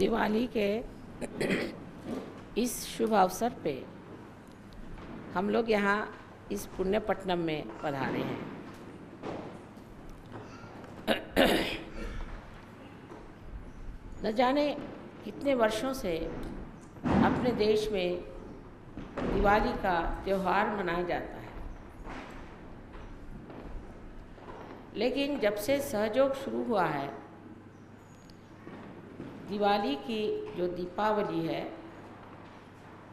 दिवाली के इस शुभ अवसर पे हम लोग यहाँ इस पुण्यपट्टनम में पधारे हैं। न जाने कितने वर्षों से अपने देश में दिवाली का त्यौहार मनाया जाता है, लेकिन जब से सहयोग शुरू हुआ है, दिवाली की जो दीपावली है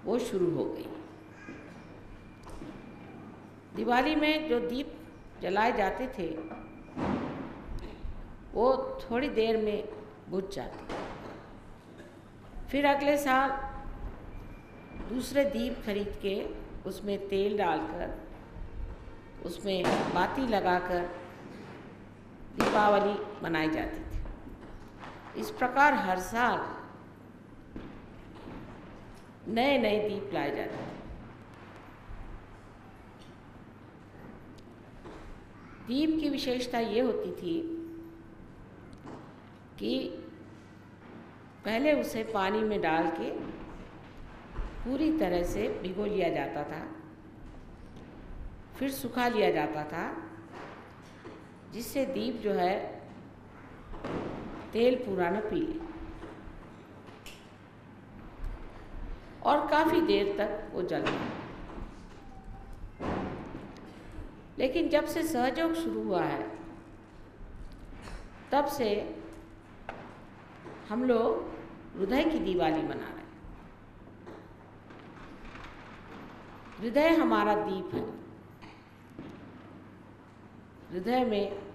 वो शुरू हो गई। दिवाली में जो दीप जलाए जाते थे वो थोड़ी देर में बुझ जाते, फिर अगले साल दूसरे दीप खरीद के उसमें तेल डालकर उसमें बाती लगाकर दीपावली मनाई जाती थी। इस प्रकार हर साल नए नए दीप लाए जाते थे। दीप की विशेषता ये होती थी कि पहले उसे पानी में डाल के पूरी तरह से भिगो लिया जाता था, फिर सुखा लिया जाता था, जिससे दीप जो है तेल पूरा न पी ले और काफ़ी देर तक वो जलता। लेकिन जब से सहयोग शुरू हुआ है तब से हम लोग हृदय की दिवाली मना रहे हैं। हृदय हमारा दीप है। हृदय में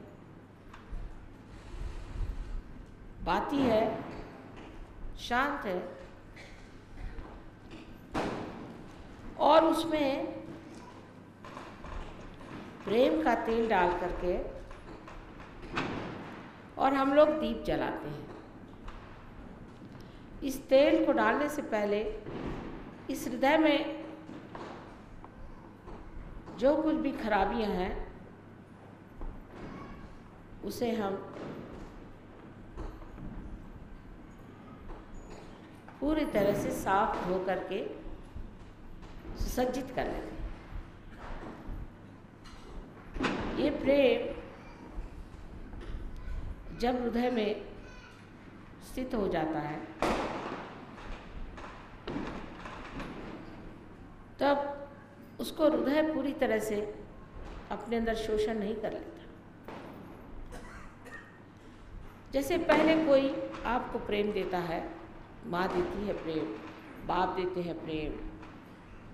बाती है, शांत है और उसमें प्रेम का तेल डाल करके और हम लोग दीप जलाते हैं। इस तेल को डालने से पहले इस हृदय में जो कुछ भी खराबियां हैं उसे हम पूरी तरह से साफ धो करके सुसज्जित कर लेते हैं। ये प्रेम जब हृदय में स्थित हो जाता है तब उसको हृदय पूरी तरह से अपने अंदर शोषण नहीं कर लेता। जैसे पहले कोई आपको प्रेम देता है, माँ देती है प्रेम, बाप देते हैं प्रेम,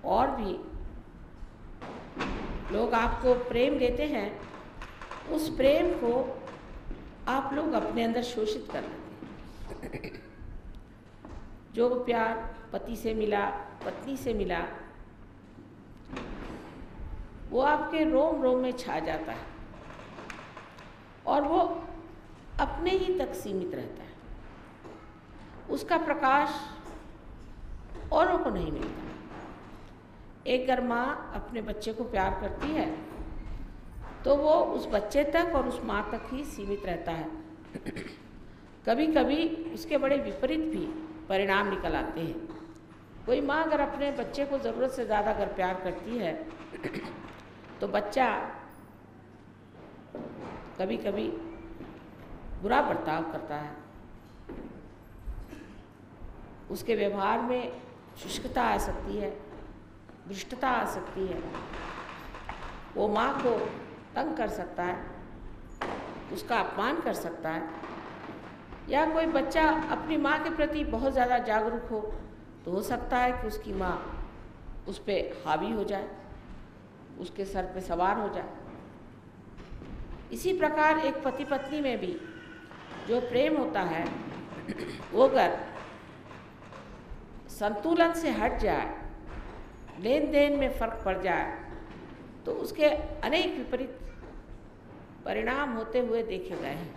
और भी लोग आपको प्रेम देते हैं, उस प्रेम को आप लोग अपने अंदर शोषित कर लेते हैं। जो प्यार पति से मिला, पत्नी से मिला, वो आपके रोम रोम में छा जाता है और वो अपने ही तक सीमित रहता है। उसका प्रकाश औरों को नहीं मिलता। एक अगर माँ अपने बच्चे को प्यार करती है तो वो उस बच्चे तक और उस माँ तक ही सीमित रहता है। कभी कभी उसके बड़े विपरीत भी परिणाम निकल आते हैं। कोई माँ अगर अपने बच्चे को ज़रूरत से ज़्यादा अगर प्यार करती है तो बच्चा कभी कभी बुरा बर्ताव करता है, उसके व्यवहार में शुष्कता आ सकती है, भ्रष्टता आ सकती है, वो माँ को तंग कर सकता है, उसका अपमान कर सकता है। या कोई बच्चा अपनी माँ के प्रति बहुत ज़्यादा जागरूक हो तो हो सकता है कि उसकी माँ उस पर हावी हो जाए, उसके सर पे सवार हो जाए। इसी प्रकार एक पति पत्नी में भी जो प्रेम होता है वो अगर संतुलन से हट जाए, लेन देन में फर्क पड़ जाए, तो उसके अनेक विपरीत परिणाम होते हुए देखे गए हैं।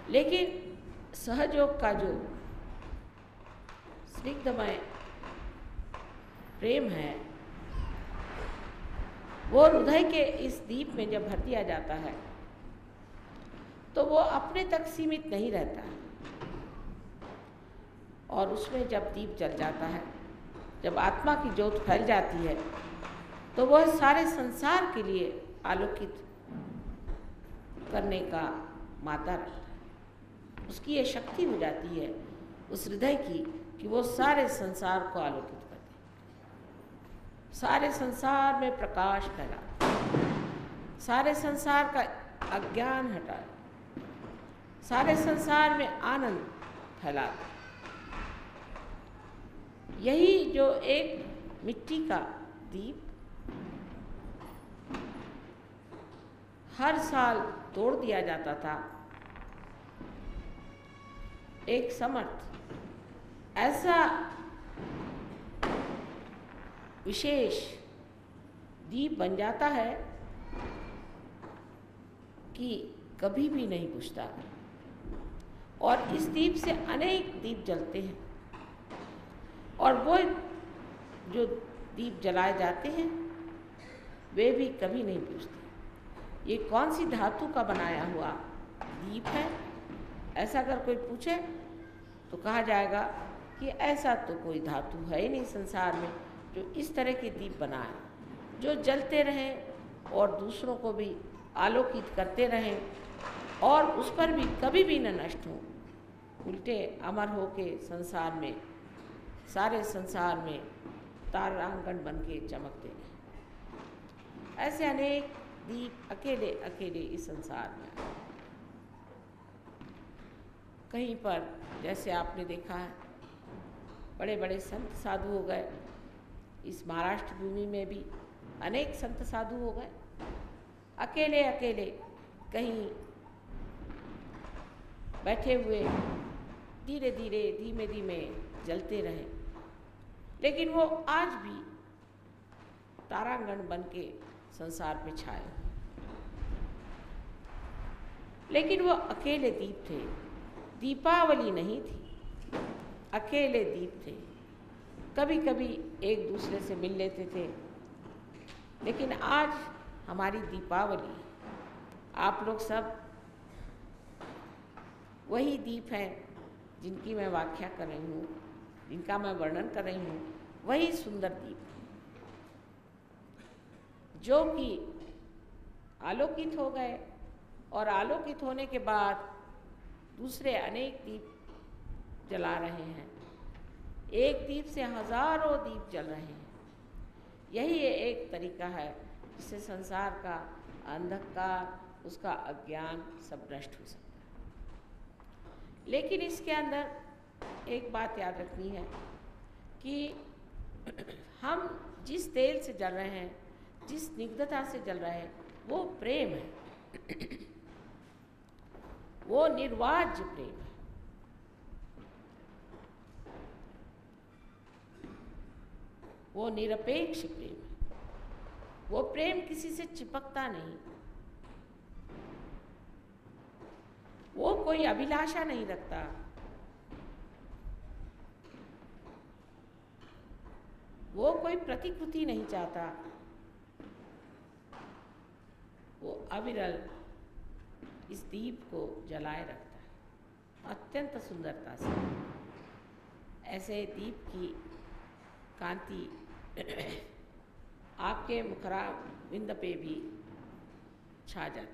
लेकिन सहयोग का जो स्निग्धमय प्रेम है वो हृदय के इस दीप में जब भर दिया जाता है तो वो अपने तक सीमित नहीं रहता है। और उसमें जब दीप जल जाता है, जब आत्मा की ज्योत फैल जाती है, तो वह सारे संसार के लिए आलोकित करने का माता रखता है। उसकी ये शक्ति हो जाती है उस हृदय की कि वो सारे संसार को आलोकित कर दे, सारे संसार में प्रकाश फैला, सारे संसार का अज्ञान हटा, सारे संसार में आनंद फैला दे। यही जो एक मिट्टी का दीप हर साल तोड़ दिया जाता था, एक समर्थ ऐसा विशेष दीप बन जाता है कि कभी भी नहीं बुझता। और इस दीप से अनेक दीप जलते हैं, और वो जो दीप जलाए जाते हैं वे भी कभी नहीं बुझते। ये कौन सी धातु का बनाया हुआ दीप है, ऐसा अगर कोई पूछे तो कहा जाएगा कि ऐसा तो कोई धातु है ही नहीं संसार में जो इस तरह के दीप बनाए, जो जलते रहें और दूसरों को भी आलोकित करते रहें और उस पर भी कभी भी न नष्ट हो, उल्टे अमर हो के संसार में, सारे संसार में तारांगण बन के चमकते हैं। ऐसे अनेक दीप अकेले अकेले इस संसार में। कहीं पर जैसे आपने देखा है बड़े बड़े संत साधु हो गए, इस महाराष्ट्र भूमि में भी अनेक संत साधु हो गए, अकेले अकेले कहीं बैठे हुए धीरे धीरे धीमे धीमे जलते रहे, लेकिन वो आज भी तारांगण बन के संसार पे छाए। लेकिन वो अकेले दीप थे, दीपावली नहीं थी, अकेले दीप थे। कभी कभी एक दूसरे से मिल लेते थे, लेकिन आज हमारी दीपावली, आप लोग सब वही दीप हैं जिनकी मैं व्याख्या कर रही हूँ, जिनका मैं वर्णन कर रही हूँ, वही सुंदर दीप जो कि आलोकित हो गए, और आलोकित होने के बाद दूसरे अनेक दीप जला रहे हैं। एक दीप से हजारों दीप जल रहे हैं। यही एक तरीका है जिससे संसार का अंधकार, उसका अज्ञान सब नष्ट हो सकता है। लेकिन इसके अंदर एक बात याद रखनी है कि हम जिस तेल से जल रहे हैं, जिस स्निग्धता से जल रहे हैं, वो प्रेम है, वो निर्वाज्य प्रेम है। वो निरपेक्ष प्रेम है। वो प्रेम किसी से चिपकता नहीं, वो कोई अभिलाषा नहीं रखता, वो कोई प्रतिकृति नहीं चाहता, वो अविरल इस दीप को जलाए रखता है अत्यंत सुंदरता से। ऐसे दीप की कांति आपके मुखराविंद पे भी छा जाती है,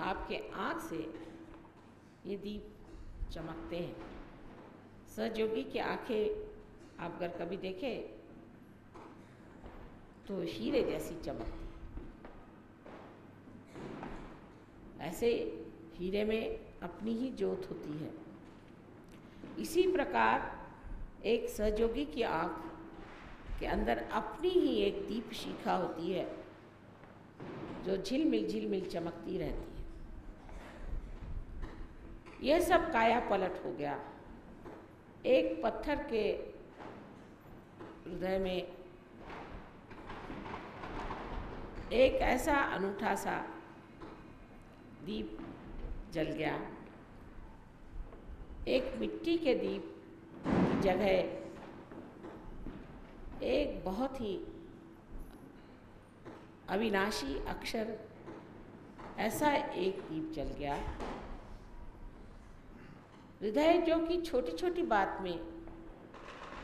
आपके आँख से ये दीप चमकते हैं। सहयोगी की आंखें आप अगर कभी देखें तो हीरे जैसी चमकती, ऐसे हीरे में अपनी ही ज्योत होती है। इसी प्रकार एक सहयोगी की आँख के अंदर अपनी ही एक दीप शिखा होती है जो झिलमिल चमकती रहती है। यह सब काया पलट हो गया। एक पत्थर के हृदय में एक ऐसा अनूठा सा दीप जल गया। एक मिट्टी के दीप की जगह एक बहुत ही अविनाशी अक्षर ऐसा एक दीप जल गया हृदय जो कि छोटी छोटी बात में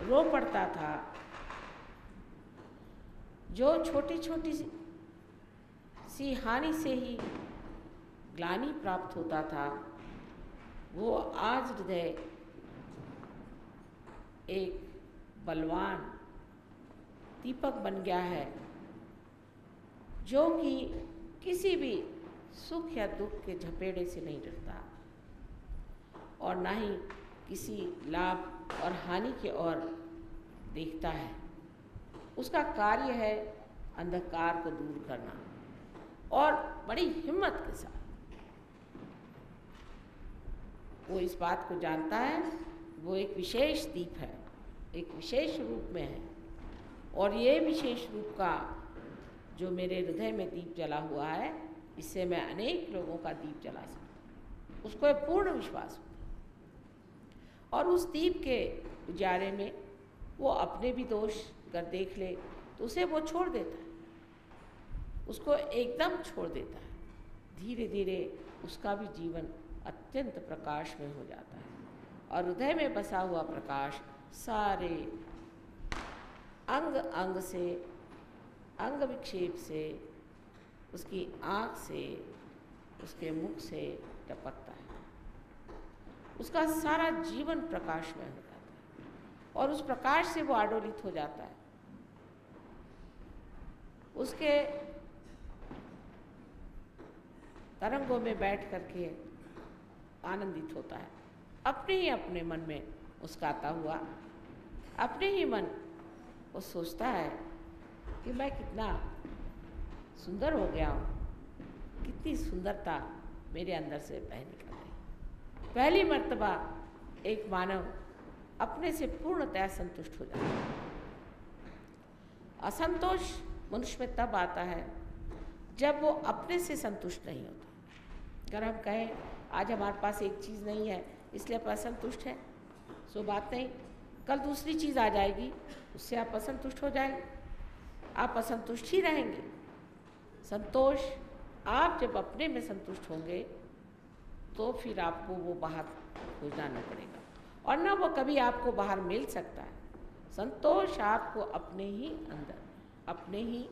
रो पड़ता था, जो छोटी छोटी सी हानि से ही ग्लानि प्राप्त होता था, वो आज हृदय एक बलवान दीपक बन गया है, जो कि किसी भी सुख या दुख के झपेड़े से नहीं डरता और ना ही किसी लाभ और हानि की ओर देखता है। उसका कार्य है अंधकार को दूर करना और बड़ी हिम्मत के साथ वो इस बात को जानता है वो एक विशेष दीप है, एक विशेष रूप में है, और ये विशेष रूप का जो मेरे हृदय में दीप जला हुआ है, इससे मैं अनेक लोगों का दीप जला सकता हूँ। उसको एक पूर्ण विश्वास होता और उस दीप के उजारे में वो अपने भी दोष अगर देख ले तो उसे वो छोड़ देता है, उसको एकदम छोड़ देता है। धीरे धीरे उसका भी जीवन अत्यंत प्रकाश में हो जाता है और हृदय में बसा हुआ प्रकाश सारे अंग अंग से, अंग विक्षेप से, उसकी आँख से, उसके मुख से टपकता है। उसका सारा जीवन प्रकाश में हो जाता है और उस प्रकाश से वो आडोलित हो जाता है। उसके तरंगों में बैठ करके आनंदित होता है, अपने ही अपने मन में मुस्कुराता हुआ, अपने ही मन वो सोचता है कि मैं कितना सुंदर हो गया हूँ, कितनी सुंदरता मेरे अंदर से बह निकल रही। पहली मर्तबा एक मानव अपने से पूर्णतया संतुष्ट हो जाता है। असंतोष मनुष्य में तब आता है जब वो अपने से संतुष्ट नहीं होता। अगर हम कहें आज हमारे पास एक चीज़ नहीं है इसलिए आप असंतुष्ट हैं, सो बात नहीं, कल दूसरी चीज़ आ जाएगी उससे आप असंतुष्ट हो जाएंगे, आप असंतुष्ट ही रहेंगे। संतोष आप जब अपने में संतुष्ट होंगे तो फिर आपको वो बाहर खोजना नहीं पड़ेगा और ना वो कभी आपको बाहर मिल सकता है। संतोष आपको अपने ही अंदर, अपने ही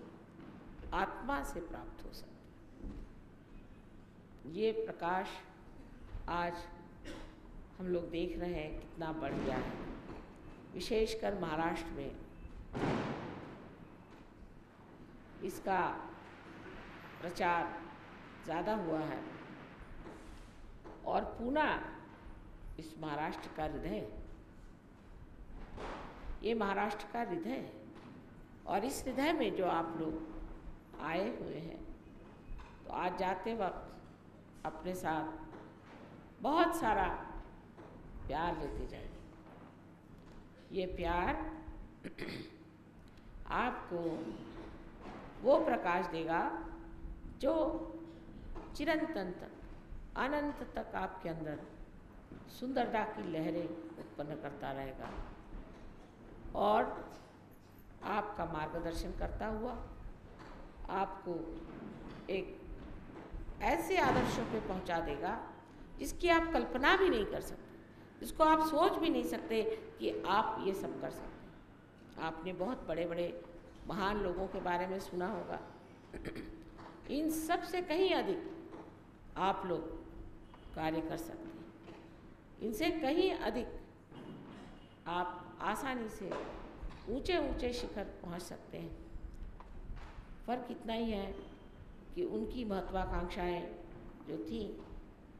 आत्मा से प्राप्त हो सकता है। ये प्रकाश आज हम लोग देख रहे हैं कितना बढ़ गया है, विशेषकर महाराष्ट्र में इसका प्रचार ज़्यादा हुआ है और पूना इस महाराष्ट्र का हृदय, ये महाराष्ट्र का हृदय है और इस हृदय में जो आप लोग आए हुए हैं तो आज जाते वक्त अपने साथ बहुत सारा प्यार लेते जाइए। ये प्यार आपको वो प्रकाश देगा जो चिरंतन तक, अनंत तक आपके अंदर सुंदरता की लहरें उत्पन्न करता रहेगा और आपका मार्गदर्शन करता हुआ आपको एक ऐसे आदर्शों पे पहुंचा देगा जिसकी आप कल्पना भी नहीं कर सकते, जिसको आप सोच भी नहीं सकते कि आप ये सब कर सकते। आपने बहुत बड़े बड़े महान लोगों के बारे में सुना होगा, इन सब से कहीं अधिक आप लोग कार्य कर सकते हैं, इनसे कहीं अधिक आप आसानी से ऊंचे ऊंचे शिखर पहुंच सकते हैं। फ़र्क इतना ही है कि उनकी महत्वाकांक्षाएं जो थी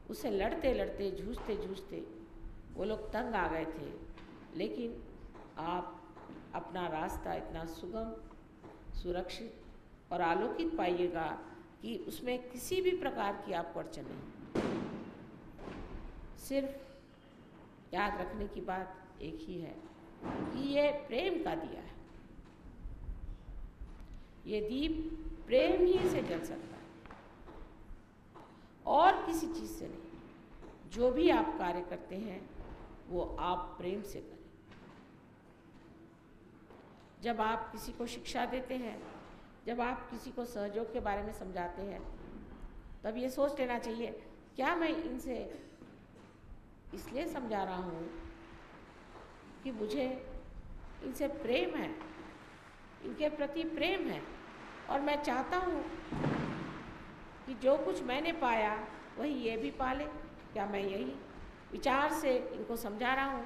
उससे लड़ते लड़ते, जूझते जूझते वो लोग तंग आ गए थे, लेकिन आप अपना रास्ता इतना सुगम, सुरक्षित और आलोकित पाइएगा कि उसमें किसी भी प्रकार की आपको अड़चन नहीं। सिर्फ याद रखने की बात एक ही है कि ये प्रेम का दिया है, ये दीप प्रेम ही से जल सकता है और किसी चीज़ से नहीं। जो भी आप कार्य करते हैं वो आप प्रेम से करें। जब आप किसी को शिक्षा देते हैं, जब आप किसी को सहयोग के बारे में समझाते हैं, तब ये सोच लेना चाहिए क्या मैं इनसे इसलिए समझा रहा हूँ कि मुझे इनसे प्रेम है, इनके प्रति प्रेम है, और मैं चाहता हूँ कि जो कुछ मैंने पाया वही ये भी पाले। क्या मैं यही विचार से इनको समझा रहा हूँ,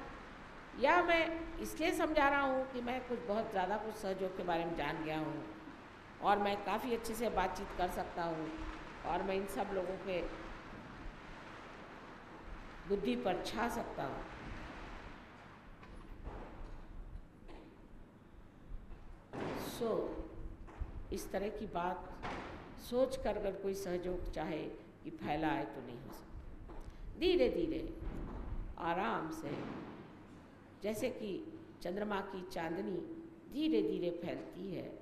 या मैं इसलिए समझा रहा हूँ कि मैं कुछ बहुत ज़्यादा कुछ सहयोग के बारे में जान गया हूँ और मैं काफ़ी अच्छे से बातचीत कर सकता हूँ और मैं इन सब लोगों के बुद्धि पर छा सकता हूँ। इस तरह की बात सोच कर अगर कोई सहयोग चाहे कि फैलाए तो नहीं हो सकता। धीरे धीरे आराम से, जैसे कि चंद्रमा की चांदनी धीरे धीरे फैलती है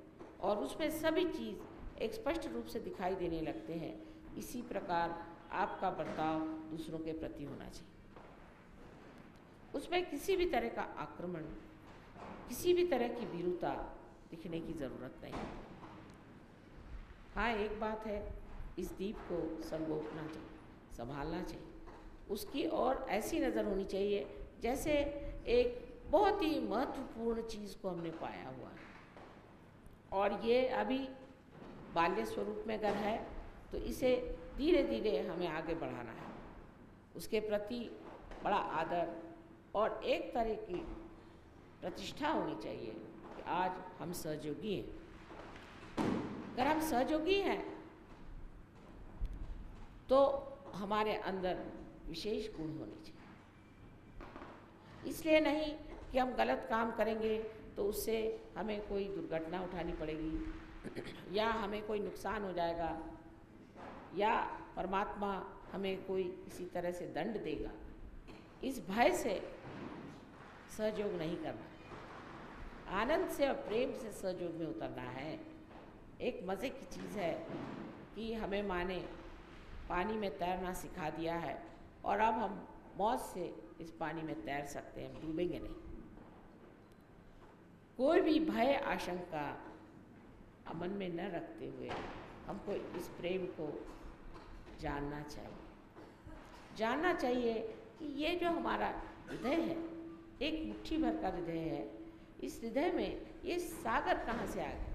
और उसमें सभी चीज़ एक स्पष्ट रूप से दिखाई देने लगते हैं, इसी प्रकार आपका बर्ताव दूसरों के प्रति होना चाहिए। उसमें किसी भी तरह का आक्रमण, किसी भी तरह की विरूपता दिखने की ज़रूरत नहीं। हाँ, एक बात है, इस दीप को संगोपना चाहिए, संभालना चाहिए, उसकी और ऐसी नज़र होनी चाहिए जैसे एक बहुत ही महत्वपूर्ण चीज़ को हमने पाया हुआ है और ये अभी बाल्य स्वरूप में अगर है तो इसे धीरे धीरे हमें आगे बढ़ाना है। उसके प्रति बड़ा आदर और एक तरह की प्रतिष्ठा होनी चाहिए कि आज हम सहयोगी हैं। अगर हम सहयोगी हैं तो हमारे अंदर विशेष गुण होने चाहिए। इसलिए नहीं कि हम गलत काम करेंगे तो उससे हमें कोई दुर्घटना उठानी पड़ेगी या हमें कोई नुकसान हो जाएगा या परमात्मा हमें कोई किसी तरह से दंड देगा, इस भय से सहयोग नहीं करना। आनंद से और प्रेम से सहयोग में उतरना है। एक मज़े की चीज़ है कि हमें माँ ने पानी में तैरना सिखा दिया है और अब हम मौज से इस पानी में तैर सकते हैं, डूबेंगे नहीं। कोई भी भय आशंका मन में न रखते हुए हमको इस प्रेम को जानना चाहिए कि ये जो हमारा हृदय है, एक मुट्ठी भर का हृदय है, इस हृदय में ये सागर कहाँ से आ गया।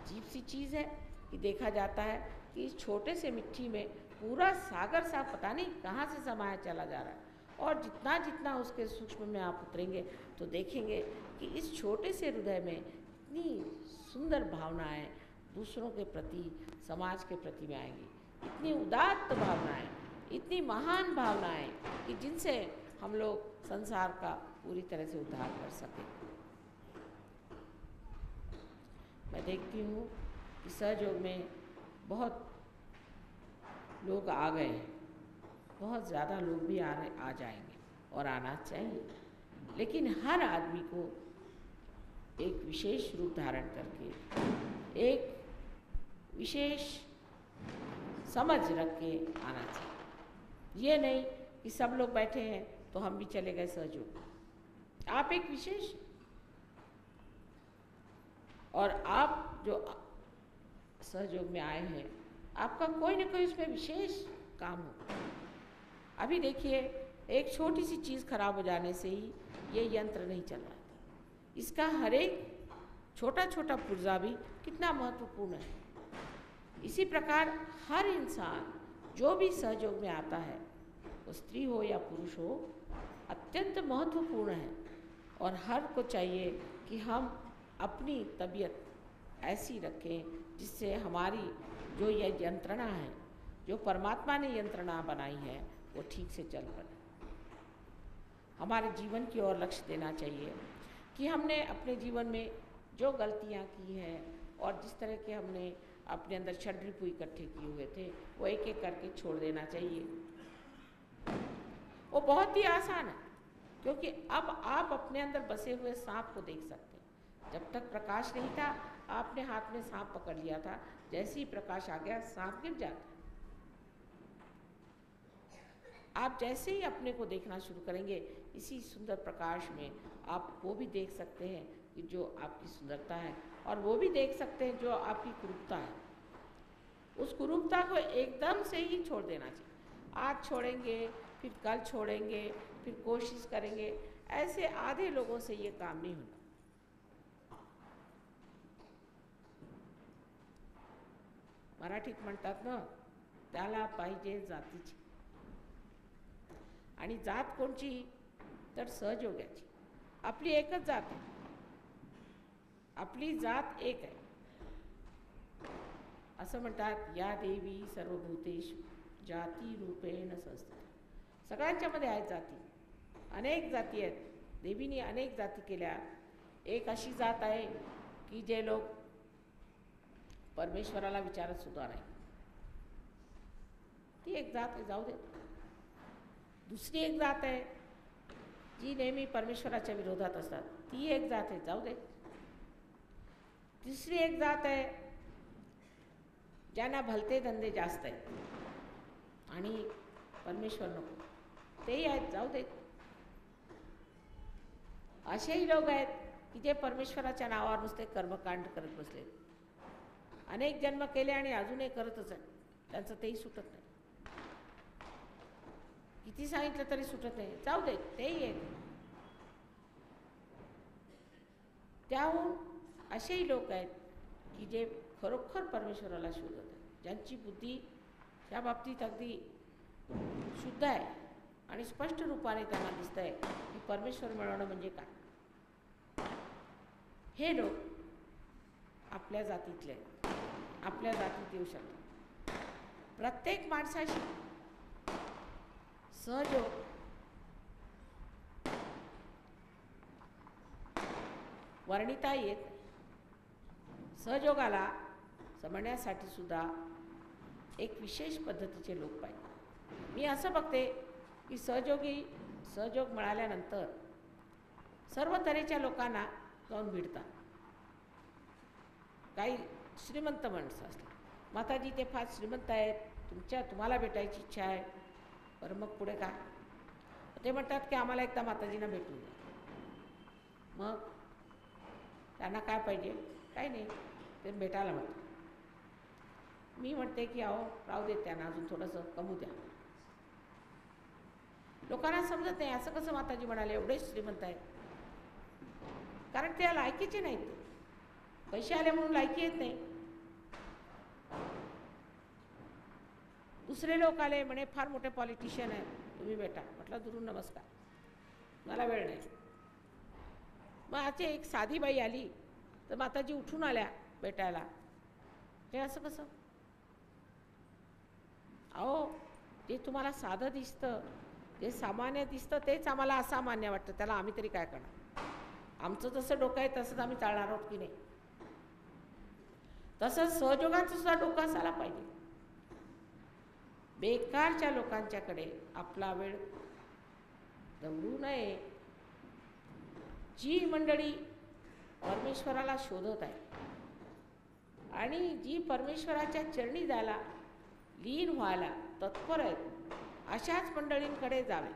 अजीब सी चीज़ है कि देखा जाता है कि इस छोटे से मिट्टी में पूरा सागर सा पता नहीं कहाँ से समाया चला जा रहा है, और जितना जितना उसके सूक्ष्म में आप उतरेंगे तो देखेंगे कि इस छोटे से हृदय में इतनी सुंदर भावनाएं दूसरों के प्रति, समाज के प्रति में आएंगी, इतनी उदात्त भावनाएं, इतनी महान भावनाएं कि जिनसे हम लोग संसार का पूरी तरह से उद्धार कर सकें। मैं देखती हूँ कि सहयोग में बहुत लोग आ गए हैं, बहुत ज़्यादा लोग भी आ जाएंगे और आना चाहिए, लेकिन हर आदमी को एक विशेष रूप धारण करके, एक विशेष समझ रख के आना चाहिए। ये नहीं कि सब लोग बैठे हैं तो हम भी चले गए सहयोग। आप एक विशेष, और आप जो सहयोग में आए हैं, आपका कोई ना कोई उसमें विशेष काम हो। अभी देखिए, एक छोटी सी चीज़ खराब हो जाने से ही ये यंत्र नहीं चल रहा था। इसका हर एक छोटा छोटा पुर्जा भी कितना महत्वपूर्ण है। इसी प्रकार हर इंसान जो भी सहयोग में आता है, वो स्त्री हो या पुरुष हो, अत्यंत महत्वपूर्ण है और हर को चाहिए कि हम अपनी तबीयत ऐसी रखें जिससे हमारी जो ये यंत्रणा है, जो परमात्मा ने यंत्रणा बनाई है, वो ठीक से चल पड़े। हमारे जीवन की ओर लक्ष्य देना चाहिए कि हमने अपने जीवन में जो गलतियाँ की हैं और जिस तरह के हमने अपने अंदर षड्रिपु इकट्ठे किए हुए थे, वो एक एक करके छोड़ देना चाहिए। वो बहुत ही आसान है, क्योंकि अब आप अपने अंदर बसे हुए सांप को देख सकते हैं। जब तक प्रकाश नहीं था, आपने हाथ में सांप पकड़ लिया था, जैसे ही प्रकाश आ गया सांप गिर जाता। आप जैसे ही अपने को देखना शुरू करेंगे, इसी सुंदर प्रकाश में आप वो भी देख सकते हैं कि जो आपकी सुंदरता है, और वो भी देख सकते हैं जो आपकी कुरूपता है। उस कुरूपता को एकदम से ही छोड़ देना चाहिए। आज छोड़ेंगे, फिर कल छोड़ेंगे, फिर कोशिश करेंगे, ऐसे आधे लोगों से ये काम नहीं होना। मराठीत म्हणतात ना, त्याला पाहिजे जातीची, आणि जात कोणची तर सहयोगाची। आपली एकच जात आहे, आपली जात एक आहे। असं म्हणतात, या देवी सर्वभूतेषु जाती रूपेण संस्थिता। सगळ्यांच्यामध्ये आहेत जाती, अनेक जाती आहेत, देवीने अनेक जाती केल्या। एक अशी जात आहे की जे लोक परमेश्वराला विचारत सुद्धा नाही, ती एक जात आहे, जाऊ दे। दुसरी एक जात आहे जी नेहमी परमेश्वराच्या विरोधात असतात, ती एक जात आहे, जाऊ दे। तिसरी एक जात आहे ज्यांना भलते धंदे जास्त आहेत आणि परमेश्वर नको, तेही आहेत, जाऊ दे। असेही लोक आहेत की जे परमेश्वराच्या नावावर नुसते कर्मकांड करत बसले, अनेक जन्म केले आणि अजूनही करतच आहेत, त्यांचं तेही सुटत नाही, किती सांगितलं तरी सुटत नाही, जाऊ दे, तेही एक। त्याहून असेही लोक आहेत की जे खरोखर परमेश्वराला शोधत आहेत, ज्यांची बुद्धी या बाबतीत अगदी शुद्ध आहे आणि स्पष्ट रूपाने त्यांना दिसत आहे की परमेश्वर मिळवणं म्हणजे काय। हे लोक आपल्या जातीतले आहेत, आपल्या जातीत येऊ शकतात। प्रत्येक माणसाशी सहयोग वर्णिता येत नाही। सहयोगाला समजण्यासाठी सुद्धा एक विशेष पद्धतीचे लोक पाहिजे। मी असं बघते की सहयोग मिळाल्यानंतर सर्व तऱ्हेच्या लोकांना जाऊन भिडतात। काही श्रीमंत माणसं असतात, माताजी ते फार श्रीमंत आहेत, तुम्हाला भेटायची इच्छा आहे, बरं मग पुढे काय? ते म्हणतात की आम्हाला एकदा माताजींना भेटून द्या। मग त्यांना काय पाहिजे? काही नाही, ते भेटायला म्हणतात। मी म्हणते की अहो राहू देत, त्यांना अजून थोडंसं कमवू द्या। लोकांना समजत नाही, असं कसं माताजी म्हणाले एवढेच श्रीमंत आहेत, कारण त्या लायकीचे नाहीत, पैसे आले म्हणून लायकी येत नाही। दुसरे लोक आले म्हणे फार मोठे पॉलिटिशियन आहेत, तुम्ही भेटा, म्हटलं दुरून नमस्कार, मला वेळ नाही। मग आजची एक साधी बाई आली तर माताजी उठून आल्या भेटायला, हे असं कसं? अहो जे तुम्हाला साधं दिसतं, जे सामान्य दिसतं तेच आम्हाला असामान्य वाटतं, त्याला आम्ही तरी काय करणार? आमचं जसं डोकं आहे तसंच आम्ही चालणार आहोत की नाही? तसंच सहयोगाचं सुद्धा डोकं असायला पाहिजे। बेकारच्या लोकांच्याकडे आपला वेळ दवडू नये। जी मंडळी परमेश्वराला शोधत आहे आणि जी परमेश्वराच्या चरणी जायला, लीन व्हायला तत्पर आहेत, अशाच मंडळींकडे जावे।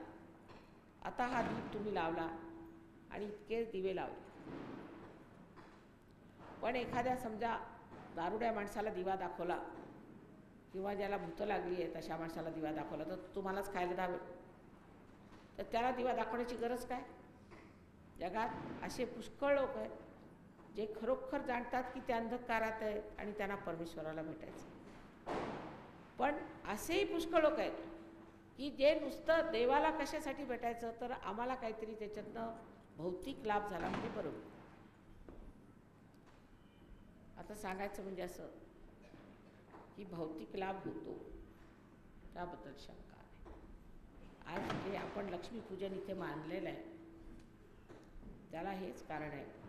आता हा दीप तुम्ही लावला आणि इतके दिवे लावले, पण एखाद्या समजा दारुड्या माणसाला दिवा दाखवला किंवा ज्याला भूतं लागली आहे तशा माणसाला दिवा दाखवला तर तुम्हालाच खायला द्यावे, तर त्याला दिवा दाखवण्याची गरज काय? जगात असे पुष्कळ लोक आहेत जे खरोखर जाणतात की ते अंधकारात आहेत आणि त्यांना परमेश्वराला भेटायचं। पण असेही पुष्कळ लोक आहेत की जे नुसतं देवाला कशासाठी भेटायचं, तर आम्हाला काहीतरी त्याच्यातनं भौतिक लाभ झाला म्हणजे बरोबर। आता सांगायचं म्हणजे असं की भौतिक लाभ होतो त्याबद्दल शंका नाही। आज जे आपण लक्ष्मीपूजन इथे मानलेलं आहे त्याला हेच कारण आहे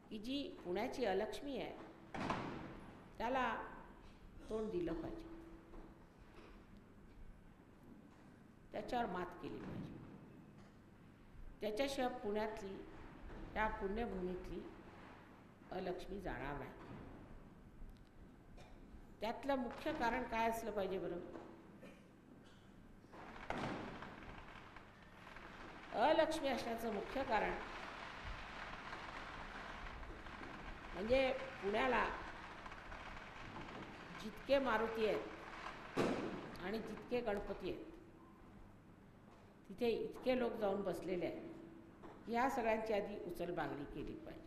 की जी पुण्याची अलक्ष्मी आहे त्याला तोंड दिलं पाहिजे, त्याच्यावर मात केली पाहिजे। त्याच्याशिवाय पुण्यातली, त्या पुण्यभूमीतली अलक्ष्मी जाणार नाही। त्यातलं मुख्य कारण काय असलं पाहिजे बरं? अलक्ष्मी असण्याचं मुख्य कारण म्हणजे पुण्याला जितके मारुती आहेत आणि जितके गणपती आहेत तिथे इतके लोक जाऊन बसलेले आहेत, ह्या सगळ्यांची आधी उचलबांगडी केली पाहिजे.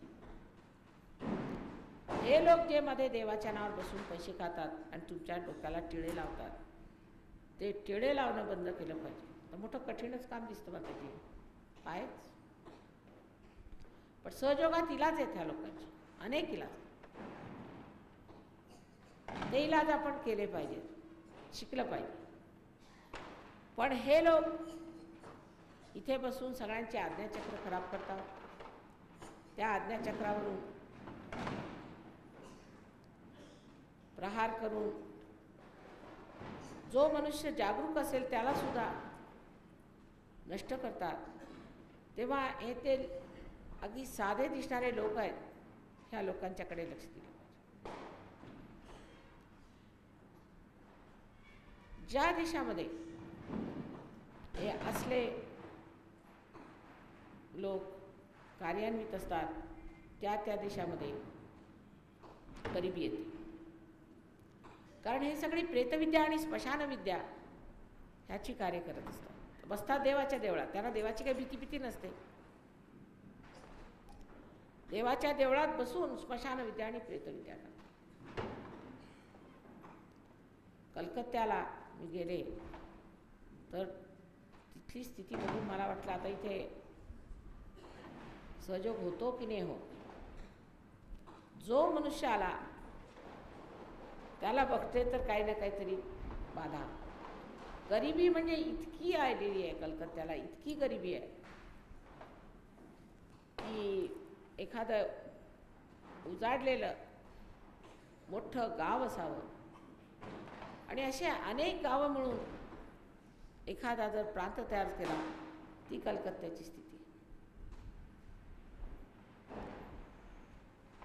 हे लोक जे मध्ये देवाच्या नावावर बसून पैसे खातात आणि तुमच्या डोक्याला टिळे लावतात, ते टिळे लावणं बंद केलं पाहिजे. तर मोठं कठीणच काम दिसतं मला ते आहेच. पण सहयोगात इलाज आहेत ह्या लोकांचे, अनेक इलाज. ते इलाज आपण केले पाहिजेत, शिकलं पाहिजे. पण हे लोक इथे बसून सगळ्यांचे आज्ञाचक्र खराब करतात. त्या आज्ञाचक्रावरून प्रहार करून जो मनुष्य जागरूक असेल त्याला सुद्धा नष्ट करतात. तेव्हा हे ते अगदी साधे दिसणारे लोक आहेत, ह्या लोकांच्याकडे लक्ष दिलं पाहिजे. ज्या देशामध्ये हे असले लोक कार्यान्वित असतात त्या देशामध्ये गरिबी येते. कारण हे सगळी प्रेतविद्या आणि स्मशानविद्या ह्याची कार्य करत असतात. बसतात देवाच्या देवळात, त्यांना देवाची काही भीती नसते. देवाच्या देवळात बसून स्मशानविद्या आणि प्रेतविद्या करतात. कलकत्त्याला मी गेले तर तिथली स्थिती बघून मला वाटलं आता इथे सहयोग होतो की नाही होत. जो मनुष्य आला त्याला बघते तर काही ना काहीतरी बाधा. गरिबी म्हणजे इतकी आलेली आहे कलकत्त्याला, इतकी गरिबी आहे की एखादं उजाडलेलं मोठं गाव असावं आणि असे अनेक गावं मिळून एखादा जर प्रांत तयार केला, ती कलकत्त्याची स्थिती.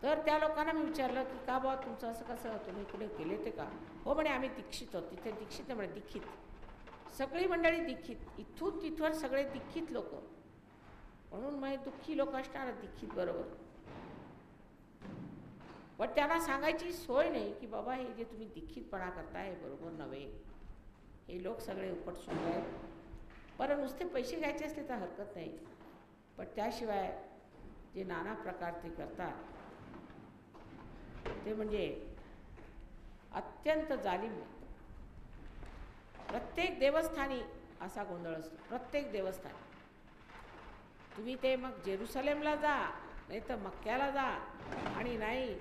तर त्या लोकांना मी विचारलं की का बाबा तुमचं असं कसं, तुम्ही इकडे गेले ते का? हो म्हणे आम्ही दीक्षित आहोत. तिथे दीक्षित म्हणे दीक्षित, सगळी मंडळी दीक्षित, इथून तिथवर सगळे दीक्षित लोक. म्हणून मग दुःखी लोक असणार दीक्षित बरोबर. पण त्यांना सांगायची सोय नाही की बाबा हे जे तुम्ही दीक्षितपणा करताय हे बरोबर नव्हे. हे लोक सगळे उपट सुरू आहेत. बरं नुसते पैसे घ्यायचे असले तर हरकत नाही, पण त्याशिवाय जे नाना प्रकार ते करतात ते म्हणजे अत्यंत जालिम. प्रत्येक देवस्थानी असा गोंधळ असतो. प्रत्येक देवस्थानी तुम्ही ते मग जेरुसलेमला जा, नाही तर मक्क्याला जा, आणि नाही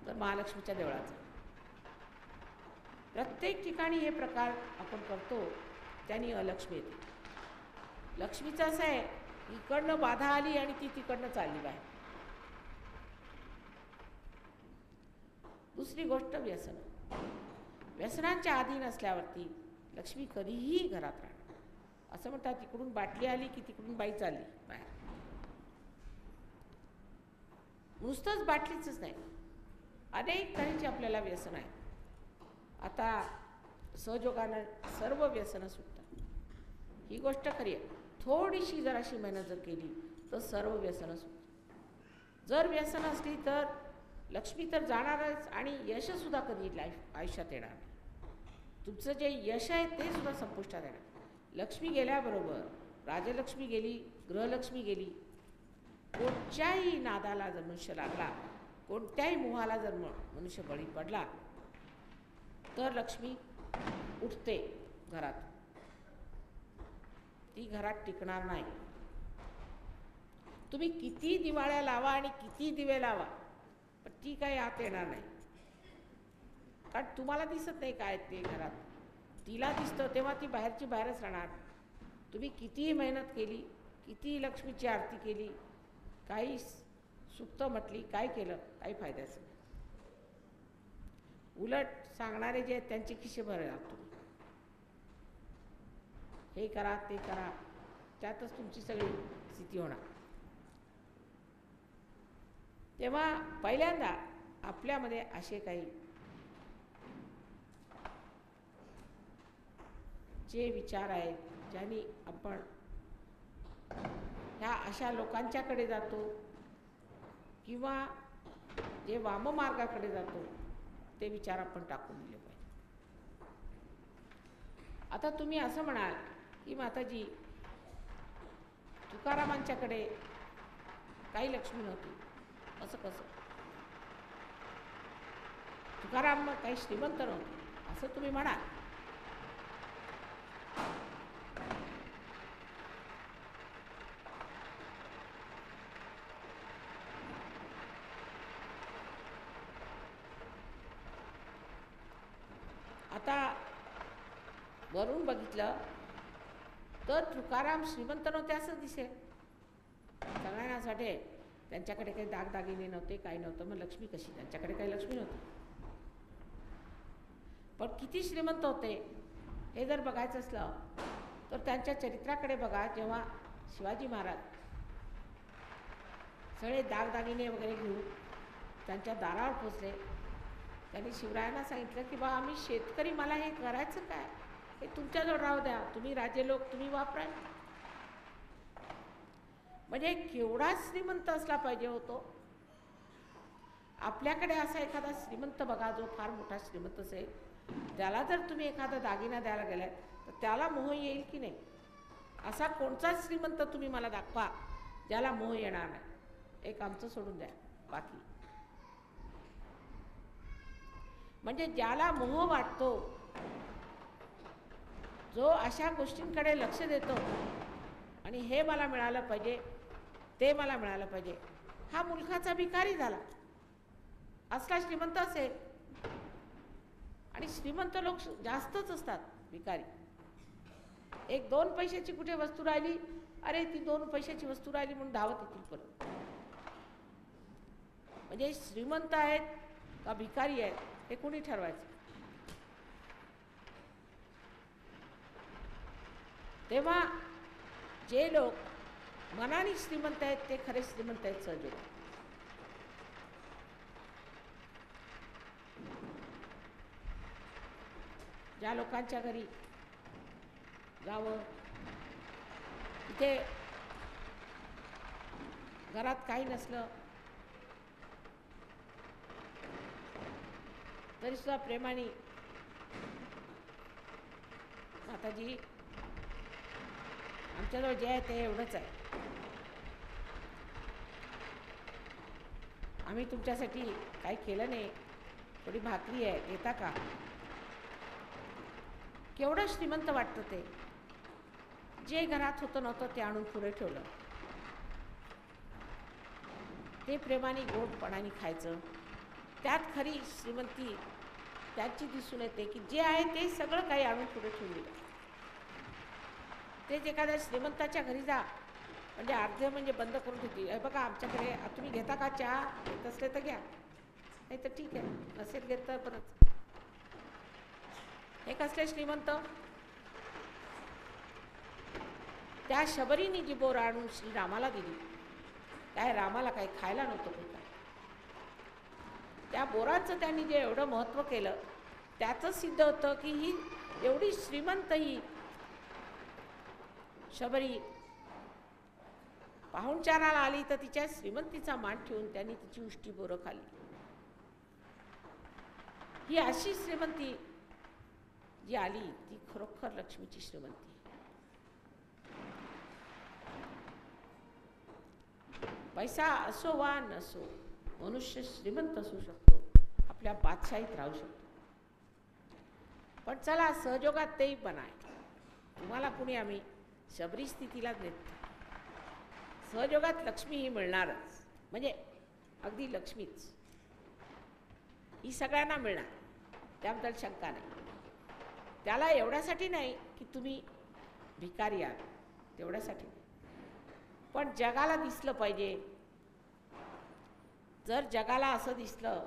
तर महालक्ष्मीच्या देवळात जा. प्रत्येक ठिकाणी हे प्रकार आपण करतो, त्यांनी अलक्ष्मी येते. लक्ष्मीचं असं आहे, इकडनं बाधा आली आणि ती तिकडनं चालली बाहेर. दुसरी गोष्ट व्यसन. व्यसनांच्या अधीन असल्यावरती लक्ष्मी कधीही घरात राहणार. असं म्हणतात तिकडून बाटली आली की तिकडून बाई चालली बाहेर. नुसतंच बाटलीचंच नाही, अनेक तऱ्हेची आपल्याला व्यसन आहे. आता सहयोगानं सर्व व्यसनं सुटतात, ही गोष्ट खरी आहे. थोडीशी जराशी मेहनत जर केली तर सर्व व्यसनं सुटतात. जर व्यसनं असली तर लक्ष्मी तर जाणारच आणि यशसुद्धा कधी आयुष्यात येणार नाही. तुमचं जे यश आहे ते सुद्धा संपुष्टात येणार. लक्ष्मी गेल्याबरोबर राजलक्ष्मी गेली, गृहलक्ष्मी गेली. कोणत्याही नादाला जर मनुष्य लागला, कोणत्याही मोहाला जर मनुष्य बळी पडला तर लक्ष्मी उठते घरात, ती घरात टिकणार नाही. तुम्ही किती दिवाळ्या लावा आणि किती दिवे लावा, पण ती काही आत येणार नाही. कारण तुम्हाला दिसत नाही काय ते घरात, तिला दिसतं तेव्हा ती बाहेरची बाहेरच राहणार. तुम्ही कितीही मेहनत केली, कितीही लक्ष्मीची आरती केली, काही सुक्त म्हटली, काय केलं, काही फायद्याचं नाही. उलट सांगणारे जे आहेत त्यांचे खिसे भरणार तुम्ही. हे करा ते करा, त्यातच तुमची सगळी स्थिती होणार. तेव्हा पहिल्यांदा आपल्यामध्ये असे काही जे विचार आहेत, ज्यांनी आपण ह्या अशा लोकांच्याकडे जातो किंवा जे वाममार्गाकडे जातो, ते विचार आपण टाकून दिले पाहिजे. आता तुम्ही असं म्हणाल की माताजी तुकारामांच्याकडे काही लक्ष्मी नव्हती. असं कसं? तुकाराम काही श्रीमंत नव्हते असं तुम्ही म्हणाल. आता वरून बघितलं तर तुकाराम श्रीमंत नव्हते असं दिसेल. सगळ्यांना वाटे त्यांच्याकडे काही दागदागिने नव्हते, काही नव्हतं, मग लक्ष्मी कशी? त्यांच्याकडे काही लक्ष्मी नव्हती. पण किती श्रीमंत होते हे जर बघायचं असलं तर त्यांच्या चरित्राकडे बघा. जेव्हा शिवाजी महाराज सगळे दागदागिने वगैरे घेऊन त्यांच्या दारावर पोचले, त्यांनी शिवरायांना सांगितलं की बा आम्ही शेतकरी, मला हे करायचं काय? हे तुमच्याजवळ राहू द्या, तुम्ही राजे लोक, तुम्ही वापरा. म्हणजे केवढा श्रीमंत असला पाहिजे होतो. आपल्याकडे असा एखादा श्रीमंत बघा जो फार मोठा श्रीमंत असेल, त्याला जर तुम्ही एखादा दागिना द्यायला गेलाय तर त्याला मोह येईल की नाही? असा कोणताच श्रीमंत तुम्ही मला दाखवा ज्याला मोह येणार नाही. एक आमचं सोडून द्या, बाकी. म्हणजे ज्याला मोह वाटतो, जो अशा गोष्टींकडे लक्ष देतो आणि हे मला मिळालं पाहिजे, ते मला मिळालं पाहिजे, हा मुलखाचा भिकारी झाला. असला श्रीमंत असेल. आणि श्रीमंत लोक जास्तच असतात भिकारी. एक 2 पैशाची कुठे वस्तू राहिली, अरे ती 2 पैशाची वस्तू राहिली म्हणून धावत येतील परत. म्हणजे श्रीमंत आहेत का भिकारी आहेत हे कोणी ठरवायचं? तेव्हा जे लोक मनाने श्रीमंत आहेत ते खरे श्रीमंत आहेत सहज. ज्या लोकांच्या घरी जावं, तिथे घरात काही नसलं तरी सुद्धा प्रेमाने, माताजी आमच्याजवळ जे आहे ते एवढंच आहे, आम्ही तुमच्यासाठी काही केलं नाही, थोडी भाकरी आहे, देता का? केवढं श्रीमंत वाटतं ते. जे घरात होतं नव्हतं ते आणून पुढे ठेवलं. ते प्रेमाने गोडपणाने खायचं. त्यात खरी श्रीमंती त्याची दिसून येते की जे आहे ते सगळं काही आणून पुढे ठेवून दिलं. तेच एखाद्या श्रीमंताच्या घरी जा, म्हणजे अर्धे म्हणजे बंद करून ठेवतील. हे बघा आमच्याकडे तुम्ही घेता का चहा? घेत असले तर घ्या, नाही तर ठीक आहे, नसेल घेत तर परत. हे कसले श्रीमंत? त्या शबरीने जी बोर आणून श्रीरामाला दिली, काय रामाला काही खायला नव्हतं का? त्या बोराचं त्यांनी जे एवढं महत्त्व केलं त्याचं सिद्ध होतं की ही एवढी श्रीमंत ही शबरी पाहुणचाराला आली तर तिच्या श्रीमंतीचा मान ठेवून त्यांनी तिची उष्टी बोरं खाल्ली. ही अशी श्रीमंती जी आली ती खरोखर लक्ष्मीची श्रीमंती. पैसा असो वा नसो, मनुष्य श्रीमंत असू शकतो, आपल्या बादशाहीत राहू शकतो. पण चला सहयोगात तेही पण आहे. तुम्हाला कुणी आम्ही शबरी स्थितीला देत, सहयोगात लक्ष्मी ही मिळणारच. म्हणजे अगदी लक्ष्मीच ही सगळ्यांना मिळणार, त्याबद्दल शंका नाही. त्याला एवढ्यासाठी नाही की तुम्ही भिकारी आहात, तेवढ्यासाठी नाही. पण जगाला दिसलं पाहिजे. जर जगाला असं दिसलं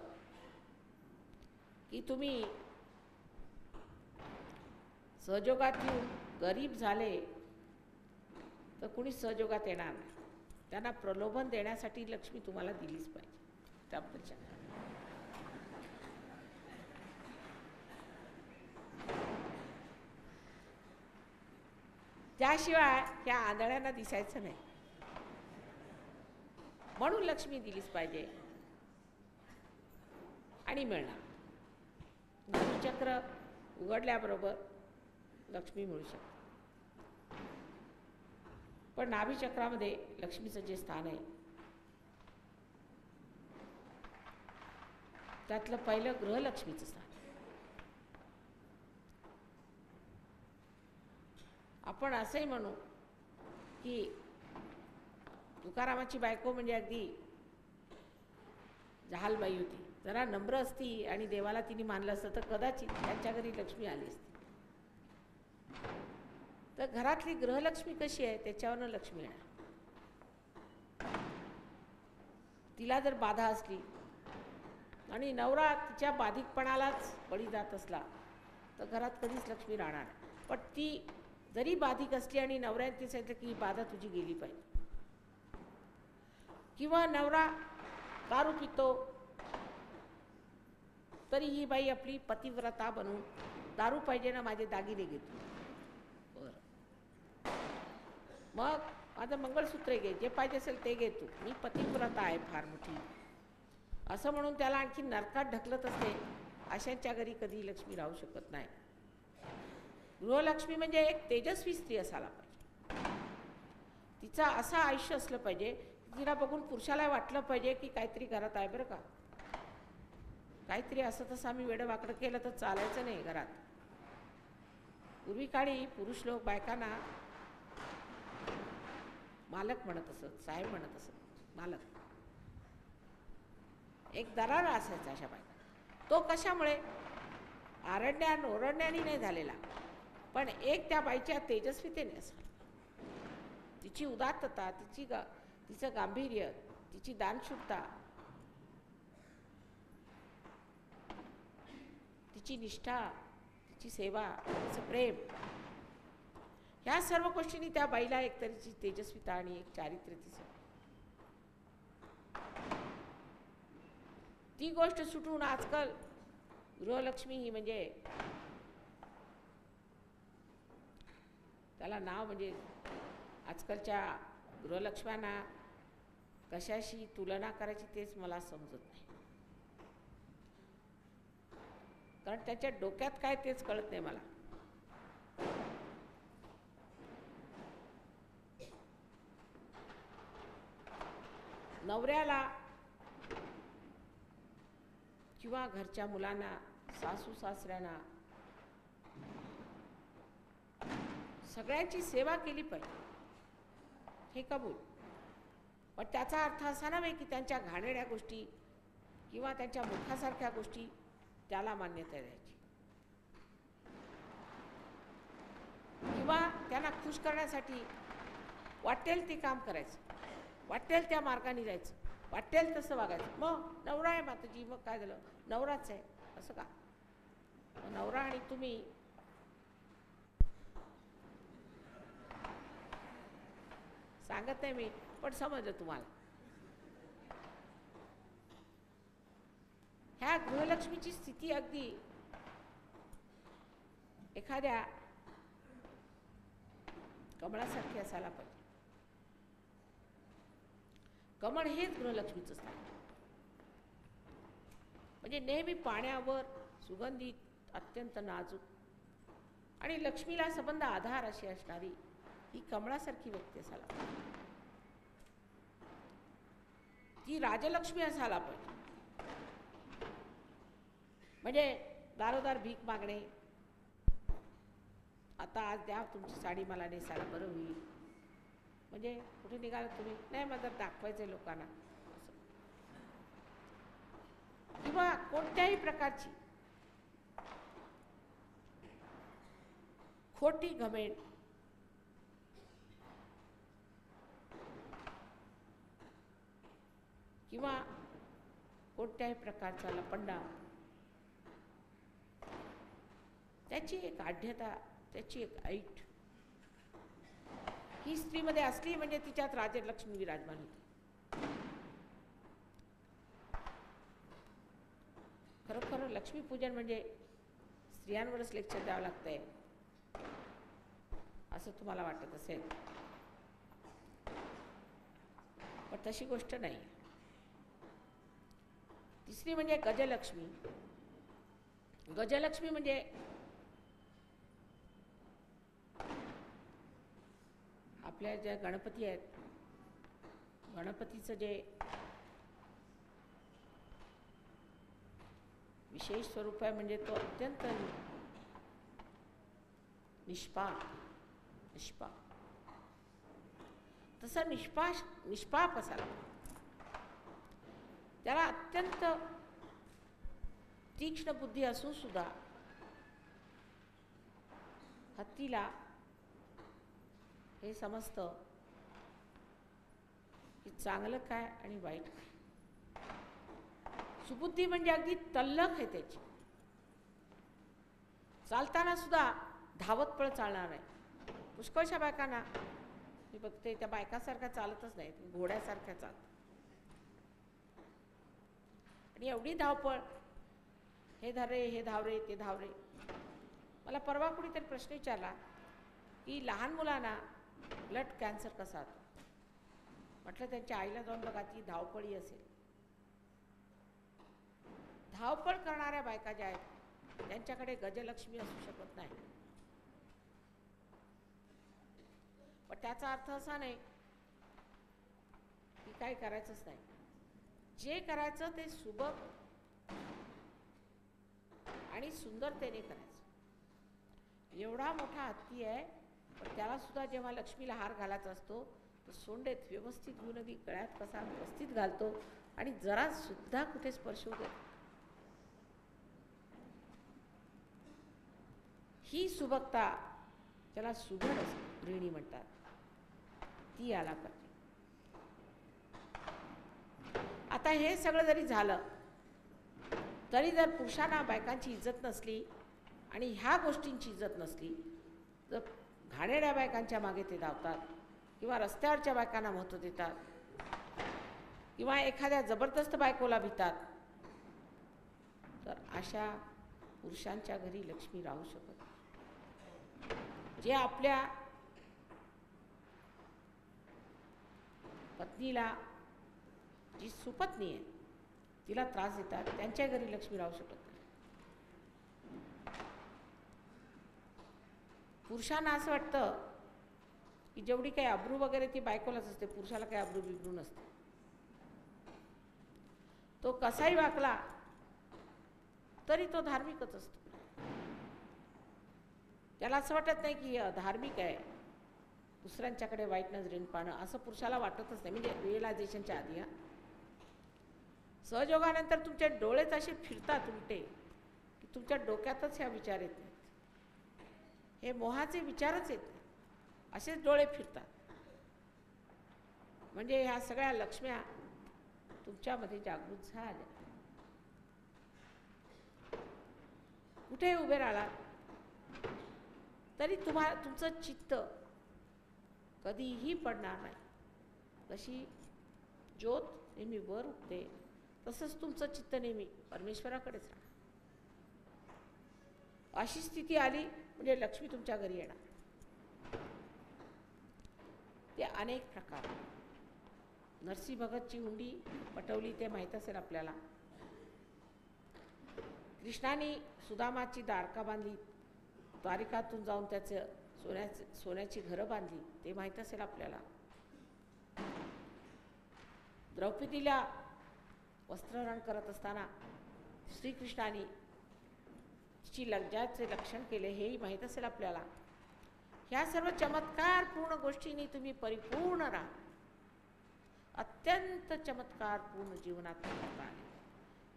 की तुम्ही सहयोगात येऊन गरीब झाले तर कुणी सहयोगात येणार नाही. त्यांना प्रलोभन देण्यासाठी लक्ष्मी तुम्हाला दिलीच पाहिजे, त्याबद्दल शंका. त्याशिवाय ह्या आंधळ्यांना दिसायचं नाही, म्हणून लक्ष्मी दिलीच पाहिजे आणि मिळणार. गुरुचक्र उघडल्याबरोबर लक्ष्मी मिळू शकते. पण नाभीचक्रामध्ये लक्ष्मीचं जे स्थान आहे त्यातलं पहिलं गृहलक्ष्मीचं स्थान. आपण असंही म्हणू की तुकारामाची बायको म्हणजे अगदी जहालबाई होती. जरा नम्र असती आणि देवाला तिने मानलं असतं तर कदाचित त्यांच्या घरी लक्ष्मी आली असती. तर घरातली गृहलक्ष्मी कशी आहे त्याच्यावरनं लक्ष्मी येणार. तिला जर बाधा असली आणि नवरा तिच्या बाधिकपणालाच बळी जात असला तर घरात कधीच लक्ष्मी राहणार नाही. पण ती जरी बाधिक असली आणि नवऱ्याने ती सांगितलं की ही बाधा तुझी गेली पाहिजे, किंवा नवरा दारू पितो तरी ही बाई आपली पतिव्रता बनवून दारू पाहिजे ना माझे दागिने घेतो, बरं मग माझं मंगळसूत्र घे, जे पाहिजे असेल ते घे तू, मी पतिव्रता आहे फार मोठी, असं म्हणून त्याला आणखी नरकात ढकलत असते. अशांच्या घरी कधी लक्ष्मी राहू शकत नाही. गृहलक्ष्मी म्हणजे एक तेजस्वी स्त्री असायला पाहिजे. तिचं असं आयुष्य असलं पाहिजे, तिला बघून पुरुषाला वाटलं पाहिजे की काहीतरी घरात आहे बरं का. काहीतरी असं तसं आम्ही वेडं-वाकडं केलं तर चालायचं नाही घरात. पूर्वी काळी पुरुष लोक बायकांना मालक म्हणत असत, साहेब म्हणत असत. मालक एक दरारा असायचा अशा बायका. तो कशामुळे ओरडण्याने नाही झालेला, पण एक त्या बाईच्या तेजस्वितेने असा. तिची उदात्तता, तिचं गांभीर्य, तिची दानशूरता, तिची निष्ठा, तिची सेवा, तिचं प्रेम, ह्या सर्व गोष्टींनी त्या बाईला एक तऱ्हेची तेजस्विता आणि एक चारित्र्य तिचं. ती गोष्ट सुटून आजकाल गृहलक्ष्मी ही म्हणजे त्याला नाव म्हणजे आजकालच्या गृहलक्ष्म्यांना कशाशी तुलना करायची तेच मला समजत नाही. कारण त्याच्या डोक्यात काय तेच कळत नाही मला. नवऱ्याला किंवा घरच्या मुलांना, सासू सासऱ्यांना सगळ्यांची सेवा केली पाहिजे, हे कबूल. पण त्याचा अर्थ असा नव्हे की त्यांच्या घाणेरड्या गोष्टी किंवा त्यांच्या मुखासारख्या गोष्टी त्याला मान्यता द्यायची, किंवा त्यांना खुश करण्यासाठी वाटेल ते काम करायचं, वाटेल त्या मार्गाने जायचं, वाटेल तसं वागायचं. मग नवरा आहे माताजी, मग काय झालं, नवराच आहे असं का. नवरा आणि तुम्ही सांगत नाही मी, पण समजलं तुम्हाला. ह्या गृहलक्ष्मीची स्थिती अगदी एखाद्या कमळासारखी असायला पाहिजे. कमळ हेच गृहलक्ष्मीचं स्थान, म्हणजे नेहमी पाण्यावर सुगंधित, अत्यंत नाजूक आणि लक्ष्मीला संबंध आधार अशी असणारी ही कमळासारखी व्यक्ती असायला पाहिजे. ती राजलक्ष्मी असायला पाहिजे. म्हणजे दारोदार भीक मागणे, आता आज द्या तुमची साडी मला नेसायला बरं होईल, म्हणजे कुठे निघाला तुम्ही, नाही मला दाखवायचं लोकांना, किंवा कोणत्याही प्रकारची खोटी घमेंड, किंवा कोणत्याही प्रकारचा लपंडा, त्याची एक आढ्यता, त्याची एक ऐट ही स्त्रीमध्ये असली म्हणजे तिच्यात राजलक्ष्मी विराजमान होती. खरोखर लक्ष्मीपूजन म्हणजे स्त्रियांवरच लेक्चर द्यावं लागतंय असं तुम्हाला वाटत असेल, पण तशी गोष्ट नाही. तिसरी म्हणजे गजलक्ष्मी. गजलक्ष्मी म्हणजे आपल्या ज्या गणपती आहेत, गणपतीचं जे विशेष स्वरूप आहे म्हणजे तो अत्यंत निष्पाप तसा निष्पाप असायला. त्याला अत्यंत तीक्ष्ण बुद्धी असून सुद्धा हत्तीला हे समजतं की चांगलं काय आणि वाईट काय. सुबुद्धी म्हणजे अगदी तल्लख आहे त्याची. चालताना सुद्धा धावत पळ चालणार नाही. पुष्कळशा बायकांना मी बघते त्या बायकासारख्या चालतच नाहीत, घोड्यासारख्या चालतात. आणि एवढी धावपळ, हे धरे हे धावरे ते धावरे. मला परवा कुणीतरी प्रश्न विचारला की लहान मुलांना ब्लड कॅन्सर कसा होतो. म्हटलं त्यांच्या आईला जाऊन बघा, ती धावपळी असेल. धावपळ करणाऱ्या बायका ज्या आहेत त्यांच्याकडे गजलक्ष्मी असू शकत नाही. पण त्याचा अर्थ असा नाही की काही करायचंच नाही. जे करायचं ते सुबक आणि सुंदरतेने करायचं. एवढा मोठा हत्ती आहे, पण त्याला सुद्धा जेव्हा लक्ष्मीला हार घालायचा असतो तर सोंडेत व्यवस्थित घेऊन अगदी गळ्यात कसा व्यवस्थित घालतो आणि जरा सुद्धा कुठे स्पर्श होत. ही सुबकता, त्याला सुघड गृहिणी म्हणतात, ती याला पाहिजे. आता हे सगळं जरी झालं तरी जर पुरुषांना बायकांची इज्जत नसली आणि ह्या गोष्टींची इज्जत नसली तर घाणेरड्या बायकांच्या मागे ते धावतात किंवा रस्त्यावरच्या बायकांना महत्त्व देतात किंवा एखाद्या जबरदस्त बायकोला भितात, तर अशा पुरुषांच्या घरी लक्ष्मी राहू शकत नाही. जे आपल्या पत्नीला, जी सुपत्नी आहे तिला त्रास देतात, त्यांच्या घरी लक्ष्मी राहू शकत नाही. पुरुषांना असं वाटतं की जेवढी काही अब्रू वगैरे ती बायकोलाच असते, पुरुषाला काही अब्रू बिब्रू नसते. तो कसाही वागला तरी तो धार्मिकच असतो. त्याला असं वाटत नाही की धार्मिक आहे, दुसऱ्यांच्याकडे वाईट नजरेने पाहणं असं पुरुषाला वाटतच नाही. म्हणजे रिअलायझेशनच्या आधी. सहयोगानंतर तुमचे डोळेच असे फिरतात उलटे की तुमच्या डोक्यातच ह्या विचार येत नाहीत. हे मोहाचे विचारच येत नाहीत, असेच डोळे फिरतात. म्हणजे ह्या सगळ्या लक्ष्म्या तुमच्यामध्ये जागृत झाल्या. कुठे उभे राहिला तरी तुमचं चित्त कधीही पडणार नाही. जशी ज्योत नेहमी वर उठते तसंच तुमचं चित्त नेहमी परमेश्वराकडेच राहणार. अशी स्थिती आली म्हणजे लक्ष्मी तुमच्या घरी येणार. ते अनेक प्रकार. नरसिंह भगतची हुंडी पटवली ते माहीत असेल आपल्याला. कृष्णाने सुदामाची द्वारका बांधली, द्वारिकातून जाऊन त्याचं सोन्याची घरं बांधली ते माहीत असेल आपल्याला. द्रौपदीला वस्त्रहरण करत असताना श्रीकृष्णाने तिची लज्जाचे लक्षण केले हेही माहीत असेल आपल्याला. ह्या सर्व चमत्कारपूर्ण गोष्टींनी तुम्ही परिपूर्ण राहा. अत्यंत चमत्कारपूर्ण जीवनात करता आले.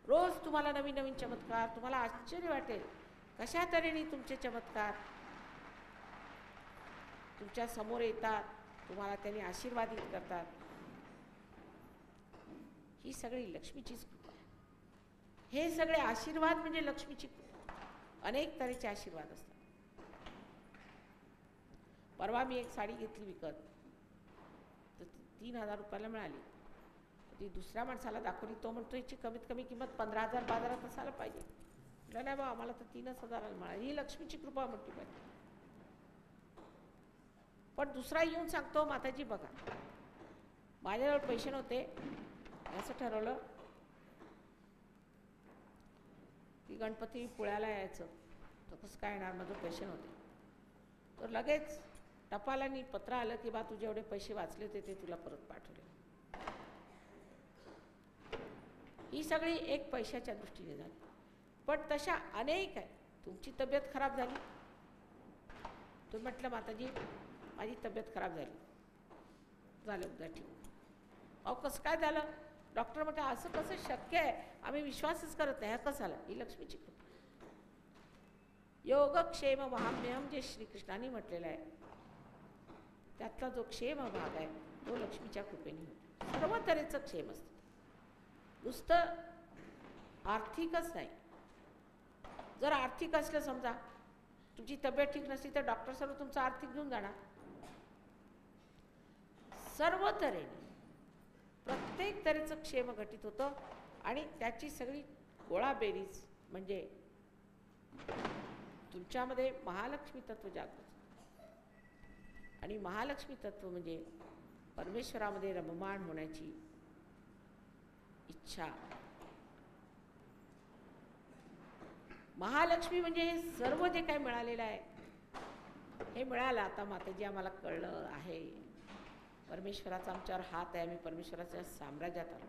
रोज तुम्हाला नवीन नवीन चमत्कार, तुम्हाला आश्चर्य वाटेल कशा तऱ्हेने तुमचे चमत्कार तुमच्या समोर येतात, तुम्हाला त्यांनी आशीर्वादित करतात. ही सगळी लक्ष्मीचीच कृपा आहे. हे सगळे आशीर्वाद म्हणजे लक्ष्मीची कृपा. अनेक तऱ्हेचे आशीर्वाद असतात. परवा मी एक साडी घेतली विकत, तर 3,000 रुपयाला मिळाली. ती दुसऱ्या माणसाला दाखवली, तो म्हणतो याची कमीत कमी किंमत 15,000 बाजारात असायला पाहिजे. म्हटलं नाही बा, आम्हाला तर 3,000ला मिळाली. ही लक्ष्मीची कृपा म्हटली पाहिजे. पण दुसरा येऊन सांगतो माताजी बघा माझ्याजवळ पैसे नव्हते, असं ठरवलं की गणपती पुळ्याला यायचं. तर कसं काय येणार, माझं पैसे नव्हते. तर लगेच टपालानी पत्र आलं की बा तुझे एवढे पैसे वाचले होते ते तुला परत पाठवले. ही सगळी एक पैशाच्या दृष्टीने झाली. पण तशा अनेक आहे. तुमची तब्येत खराब झाली, तुम्ही म्हटलं माताजी माझी तब्येत खराब झाली, झालं उद्या ठीक. अहो कसं काय झालं? डॉक्टर म्हटलं असं कसं शक्य आहे, आम्ही विश्वासच करत नाही. हा कसं झालं? ही लक्ष्मीची कृपा. योगक्षेम महाम्यम जे श्रीकृष्णाने म्हटलेलं आहे त्यातला जो क्षेम भाग आहे तो लक्ष्मीच्या कृपेने होतो. सर्व तऱ्हेचं क्षेम असतं, नुसतं आर्थिकच नाही. जर आर्थिक असलं, समजा तुमची तब्येत ठीक नसली तर डॉक्टर सर्व तुमचं आर्थिक घेऊन जाणार. सर्व तऱ्हेने प्रत्येक तऱ्हेचं क्षेम घटित होतं आणि त्याची सगळी गोळाबेरीज म्हणजे तुमच्यामध्ये महालक्ष्मी तत्व जागृत. आणि महालक्ष्मी तत्व म्हणजे परमेश्वरामध्ये रममाण होण्याची इच्छा. महालक्ष्मी म्हणजे हे सर्व जे काही मिळालेलं आहे हे मिळालं. आता माताजी आम्हाला कळलं आहे परमेश्वराचा आमच्यावर हात आहे, आम्ही परमेश्वराच्या साम्राज्यात आलो.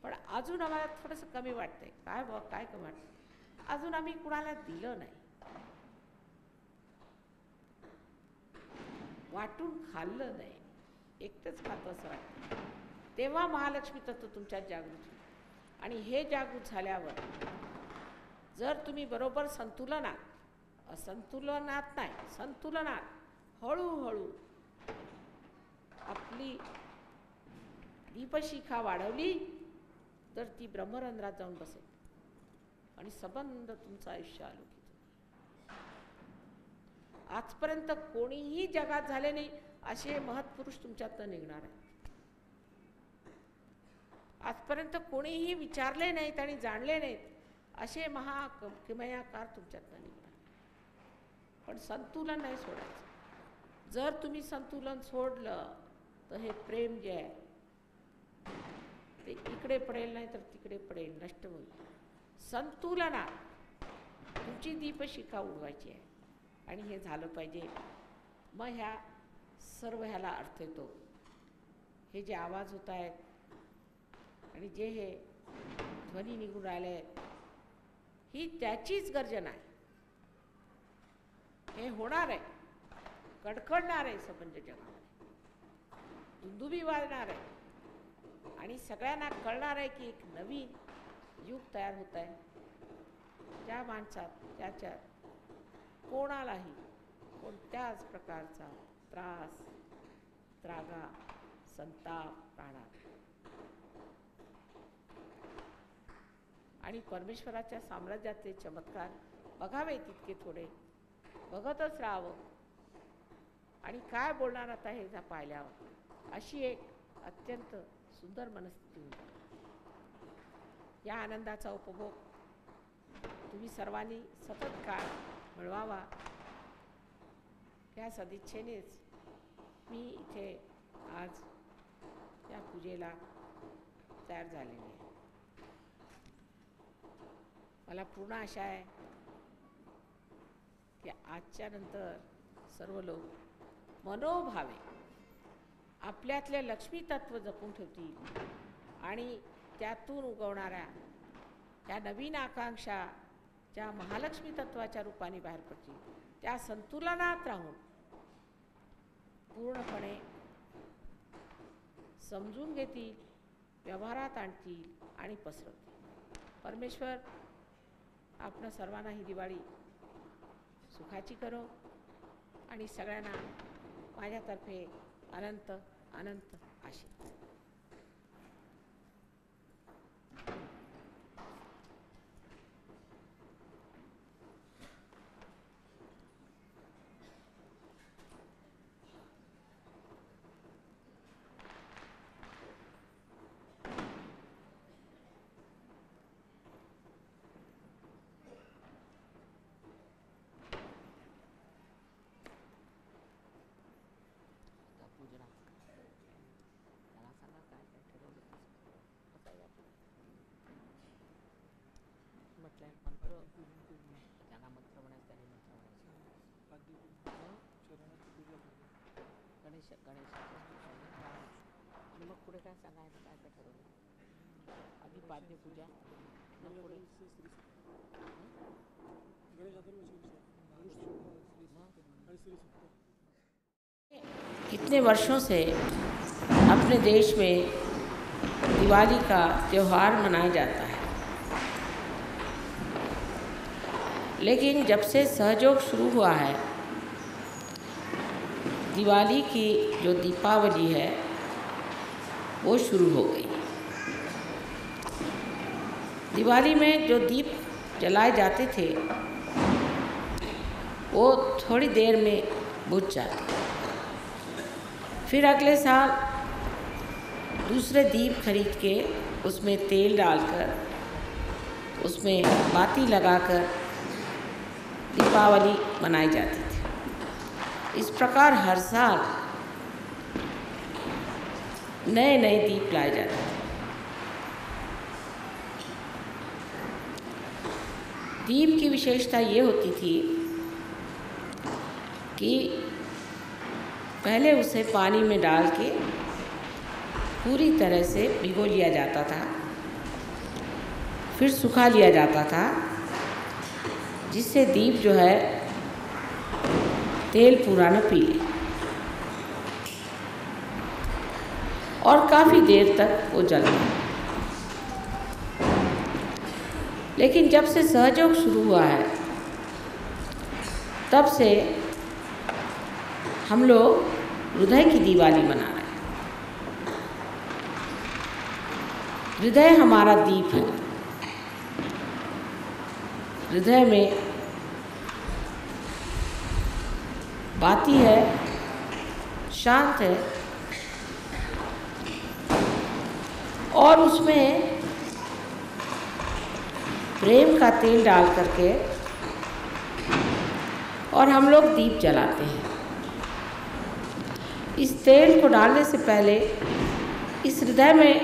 पण अजून आम्हाला थोडंसं कमी वाटतंय. काय काय कमी वाटतं? अजून आम्ही कुणाला दिलं नाही, वाटून खाल्लं नाही, एकटंच खातं असं वाटतं. तेव्हा महालक्ष्मी तत्व तुमच्यात जागृत होईल. आणि हे जागृत झाल्यावर जर तुम्ही बरोबर संतुलनात, असंतुलनात नाही, संतुलनात हळूहळू आपली दीपशिखा वाढवली तर ती ब्रह्मरंध्रात जाऊन बसेल आणि सबंध तुमचं आयुष्य अलौकिक. आजपर्यंत कोणीही जगात झाले नाही असे महत्पुरुष तुमच्यातनं निघणार आहेत. आजपर्यंत कोणीही विचारले नाहीत आणि जाणले नाहीत असे महाकिमयाकार तुमच्यातनं निघणार. पण संतुलन नाही सोडायचं. जर तुम्ही संतुलन सोडलं तर हे प्रेम जे आहे ते इकडे पडेल नाही तर तिकडे पडेल, नष्ट होईल. संतुलनात तुमची दीपशिखा उडवायची आहे आणि हे झालं पाहिजे. मग ह्या सर्व ह्याला अर्थ येतो. हे जे आवाज होत आहेत आणि जे हे ध्वनी निघून राहिले आहेत ही त्याचीच गर्जना आहे. हे होणार आहे, कडकडणार आहे सबंध जगामध्ये, दुंदुबी वाजणार आहे आणि सगळ्यांना कळणार आहे की एक नवीन युग तयार होत आहे. ज्या माणसात त्याच्यात कोणालाही कोणत्याच प्रकारचा त्रास, त्रागा, संताप राहणार आणि परमेश्वराच्या साम्राज्यातले चमत्कार बघावे तितके थोडे बघतच राहावं. आणि काय बोलणार आता हे पाहिल्यावर अशी एक अत्यंत सुंदर मनस्थिती होती. या आनंदाचा उपभोग तुम्ही सर्वांनी सतत काळ मिळवावा या सदिच्छेनेच मी इथे आज या पूजेला तयार झालेली आहे. मला पूर्ण आशा आहे की आजच्या नंतर सर्व लोक मनोभावे आपल्यातले लक्ष्मी तत्व जपून ठेवतील आणि त्यातून उगवणाऱ्या त्या नवीन आकांक्षा ज्या महालक्ष्मी तत्वाच्या रूपाने बाहेर पडतील त्या संतुलनात राहून पूर्णपणे समजून घेतील, व्यवहारात आणतील आणि पसरवतील. परमेश्वर आपण सर्वांना ही दिवाळी सुखाची करो आणि सगळ्यांना माझ्यातर्फे अनंत अनंत आशीर्वाद. पूजना त्याला सांगा काय काय ठरवलं म्हटलं मंत्र त्यांना मंत्र म्हणायचं, त्याने मंत्र म्हणायचं. गणेश नमक पुढे काय सांगायचं काय काय ठरवलं आधी पाद्य पूजा मग पुढे कितने वर्षों से अपने देश में दिवाली का त्यौहार मनाया जाता है, लेकिन जब से सहयोग शुरू हुआ है, दिवाली की जो दीपावली है वो शुरू हो गई। दिवाली में जो दीप जलाए जाते थे वो थोड़ी देर में बुझ जाते, फिर अगले साल दूसरे दीप खरीद के उसमें तेल डालकर उसमें बाती लगाकर दीपावली मनाई जाती थी। इस प्रकार हर साल नए नए दीप लाए जाते थे। दीप की विशेषता ये होती थी कि पहले उसे पानी में डाल के पूरी तरह से भिगो लिया जाता था, फिर सुखा लिया जाता था, जिससे दीप जो है तेल पूरा न पी ले और काफ़ी देर तक वो जलता। लेकिन जब से सहयोग शुरू हुआ है तब से हम लोग हृदय की दिवाली मना रहे हैं। हृदय हमारा दीप है। हृदय में बाती है, शांत है और उसमें प्रेम का तेल डाल करके और हम लोग दीप जलाते हैं। इस तेल को डालने से पहले इस हृदय में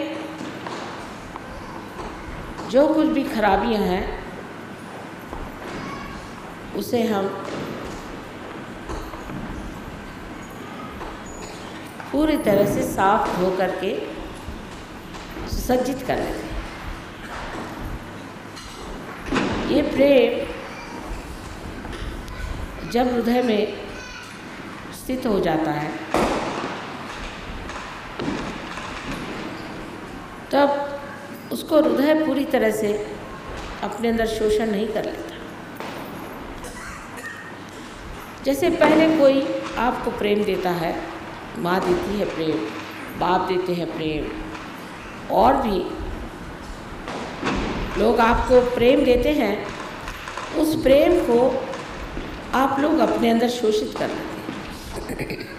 जो कुछ भी खराबियां हैं उसे हम पूरी तरह से साफ धो करके सुसज्जित कर लेते हैं। ये प्रेम जब हृदय में स्थित हो जाता है तब उसको हृदय पूरी तरह से अपने अंदर शोषण नहीं कर लेता। जैसे पहले कोई आपको प्रेम देता है, माँ देती है प्रेम, बाप देते हैं प्रेम, और भी लोग आपको प्रेम देते हैं, उस प्रेम को आप लोग अपने अंदर शोषित कर लेते हैं।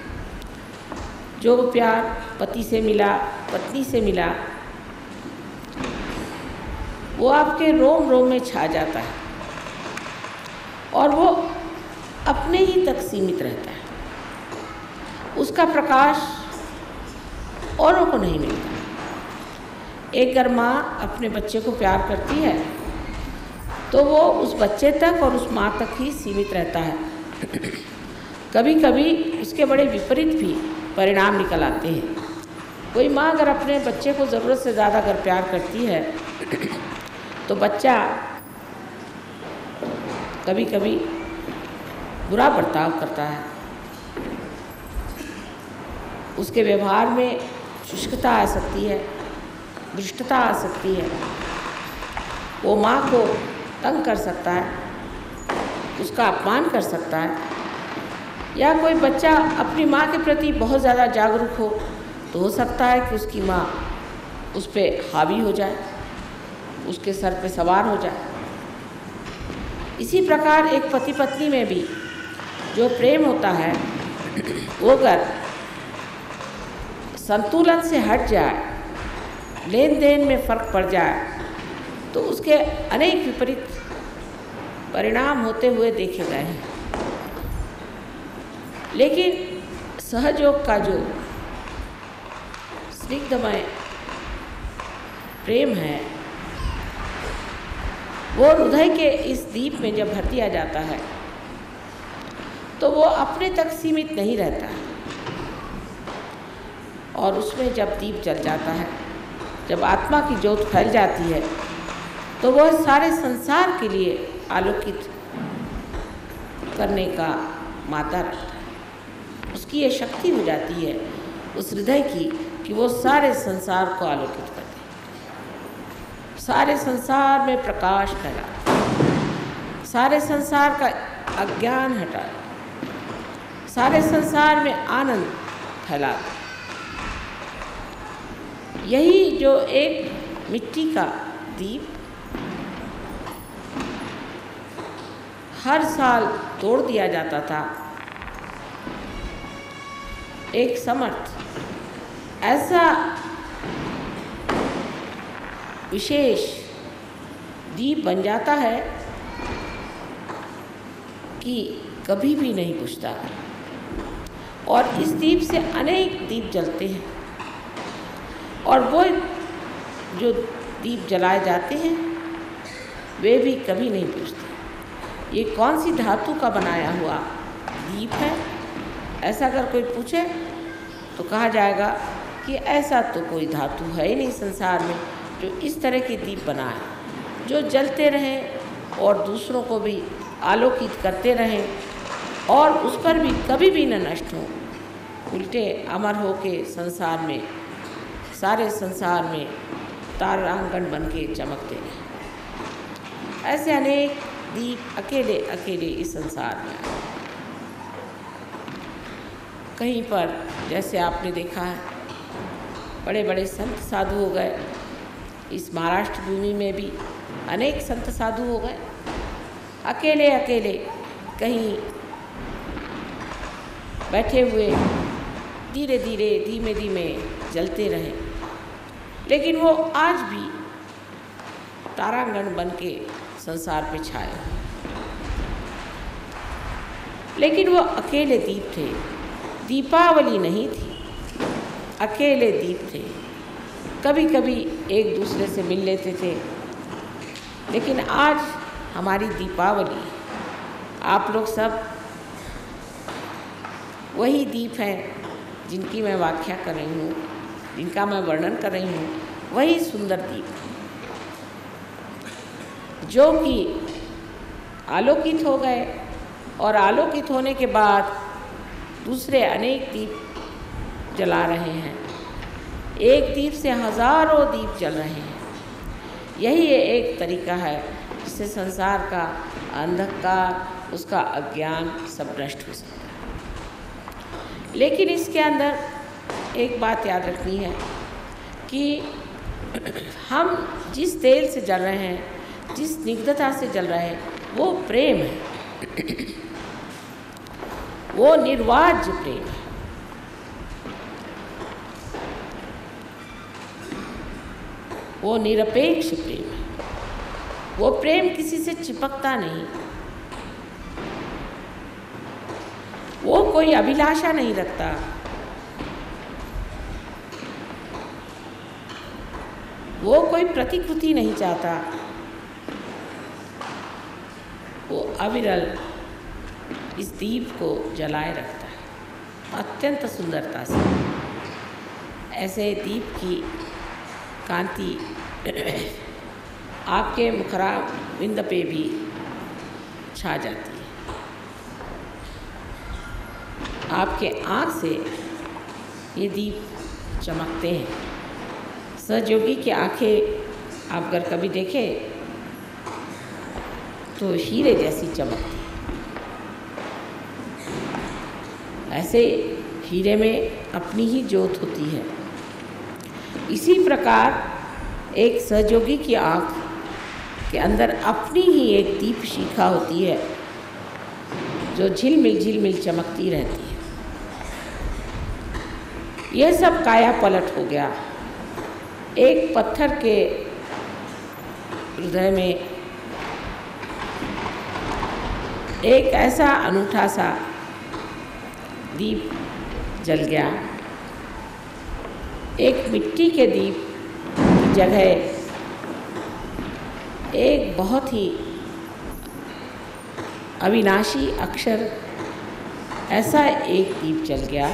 जो प्यार पति से मिला, पत्नी से मिला, वो आपके रोम रोम में छा जाता है और वो अपने ही तक सीमित रहता है। उसका प्रकाश औरों को नहीं मिलता। एक अगर माँ अपने बच्चे को प्यार करती है तो वो उस बच्चे तक और उस माँ तक ही सीमित रहता है। कभी कभी उसके बड़े विपरीत भी परिणाम निकल आते हैं। कोई माँ अगर अपने बच्चे को ज़रूरत से ज़्यादा अगर प्यार करती है तो बच्चा कभी कभी बुरा बर्ताव करता है, उसके व्यवहार में शुष्कता आ सकती है, दुष्टता आ सकती है, वो माँ को तंग कर सकता है, उसका अपमान कर सकता है। या कोई बच्चा अपनी माँ के प्रति बहुत ज़्यादा जागरूक हो तो हो सकता है कि उसकी माँ उस पर हावी हो जाए, उसके सर पे सवार हो जाए। इसी प्रकार एक पति पत्नी में भी जो प्रेम होता है वो अगर संतुलन से हट जाए, लेन देन में फ़र्क पड़ जाए तो उसके अनेक विपरीत परिणाम होते हुए देखे गए हैं। लेकिन सहयोग का जो स्निग्धमय प्रेम है वो हृदय के इस दीप में जब भर दिया जाता है तो वो अपने तक सीमित नहीं रहता है। और उसमें जब दीप जल जाता है, जब आत्मा की ज्योत फैल जाती है, तो वह सारे संसार के लिए आलोकित करने का माता रखता है। उसकी ये शक्ति हो जाती है उस हृदय की कि वो सारे संसार को आलोकित कर दे, सारे संसार में प्रकाश फैला, सारे संसार का अज्ञान हटा, सारे संसार में आनंद फैला। यही जो एक मिट्टी का दीप हर साल तोड़ दिया जाता था, एक समर्थ ऐसा विशेष दीप बन जाता है कि कभी भी नहीं बुझता। और इस दीप से अनेक दीप जलते हैं, और वो जो दीप जलाए जाते हैं वे भी कभी नहीं बुझते। ये कौन सी धातु का बनाया हुआ दीप है, ऐसा अगर कोई पूछे तो कहा जाएगा कि ऐसा तो कोई धातु है ही नहीं संसार में जो इस तरह के दीप बनाए, जो जलते रहें और दूसरों को भी आलोकित करते रहें और उस पर भी कभी भी न नष्ट हो, उल्टे अमर हो के संसार में, सारे संसार में तारांगण बन के चमकते रहें। ऐसे अनेक दीप अकेले अकेले इस संसार में आए। कहीं पर जैसे आपने देखा है बड़े बड़े संत साधु हो गए, इस महाराष्ट्र भूमि में भी अनेक संत साधु हो गए, अकेले अकेले कहीं बैठे हुए धीरे धीरे धीमे धीमे जलते रहे, लेकिन वो आज भी तारांगण बन के संसार पे छाए। लेकिन वो अकेले दीप थे, दीपावली नहीं थी, अकेले दीप थे। कभी कभी एक दूसरे से मिल लेते थे, लेकिन आज हमारी दीपावली, आप लोग सब वही दीप हैं जिनकी मैं व्याख्या कर रही हूँ, जिनका मैं वर्णन कर रही हूँ, वही सुंदर दीप जो कि आलोकित हो गए और आलोकित होने के बाद दूसरे अनेक दीप जला रहे हैं। एक दीप से हजारों दीप जल रहे हैं। यही एक तरीका है जिससे संसार का अंधकार, उसका अज्ञान सब नष्ट हो सकता है। लेकिन इसके अंदर एक बात याद रखनी है कि हम जिस तेल से जल रहे हैं, जिस स्निग्धता से जल रहे हैं, वो प्रेम है, वो निर्वाज्य प्रेम है। वो निरपेक्ष प्रेम है। वो प्रेम किसी से चिपकता नहीं, वो कोई अभिलाषा नहीं रखता, वो कोई प्रतिकृति नहीं चाहता, वो अविरल इस दीप को जलाए रखता है अत्यंत सुंदरता से। ऐसे दीप की कांति आपके मुखराविंद पे भी छा जाती है। आपके आँख से ये दीप चमकते हैं। सहयोगी की आँखें आप अगर कभी देखें तो हीरे जैसी चमकती है। ऐसे हीरे में अपनी ही ज्योत होती है। इसी प्रकार एक सहयोगी की आँख के अंदर अपनी ही एक दीप शिखा होती है जो झिलमिल चमकती रहती है। यह सब काया पलट हो गया। एक पत्थर के हृदय में एक ऐसा अनूठा सा दीप जल गया। एक मिट्टी के दीप की जगह एक बहुत ही अविनाशी अक्षर ऐसा एक दीप जल गया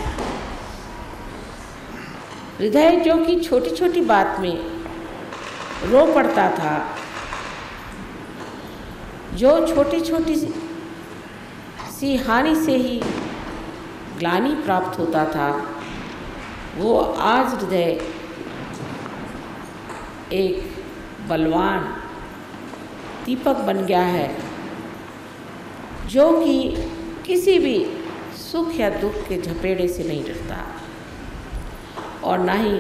हृदय जो कि छोटी छोटी बात में रो पड़ता था, जो छोटी छोटी सी हानि से ही ग्लानि प्राप्त होता था, वो आज हृदय एक बलवान दीपक बन गया है, जो कि किसी भी सुख या दुख के झपेड़े से नहीं डरता और ना ही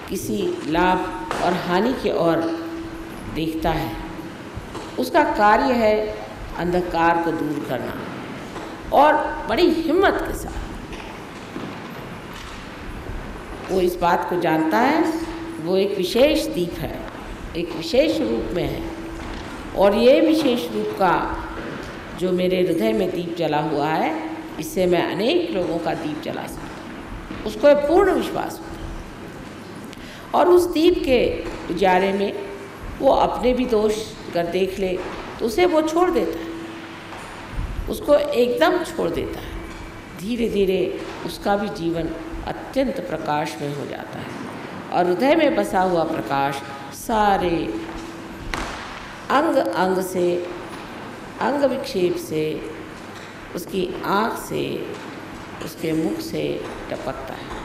किसी लाभ और हानि की ओर देखता है। उसका कार्य है अंधकार को दूर करना और बड़ी हिम्मत के साथ वो इस बात को जानता है वो एक विशेष दीप है, एक विशेष रूप में है, और ये विशेष रूप का जो मेरे हृदय में दीप जला हुआ है, इससे मैं अनेक लोगों का दीप जला सकता हूँ, उसको पूर्ण विश्वास हो। और उस दीप के उजाले में वो अपने भी दोष अगर देख ले तो उसे वो छोड़ देता है, उसको एकदम छोड़ देता है। धीरे धीरे उसका भी जीवन अत्यंत प्रकाश में हो जाता है और हृदय में बसा हुआ प्रकाश सारे अंग अंग से, अंग विक्षेप से, उसकी आँख से, उसके मुख से टपकता है।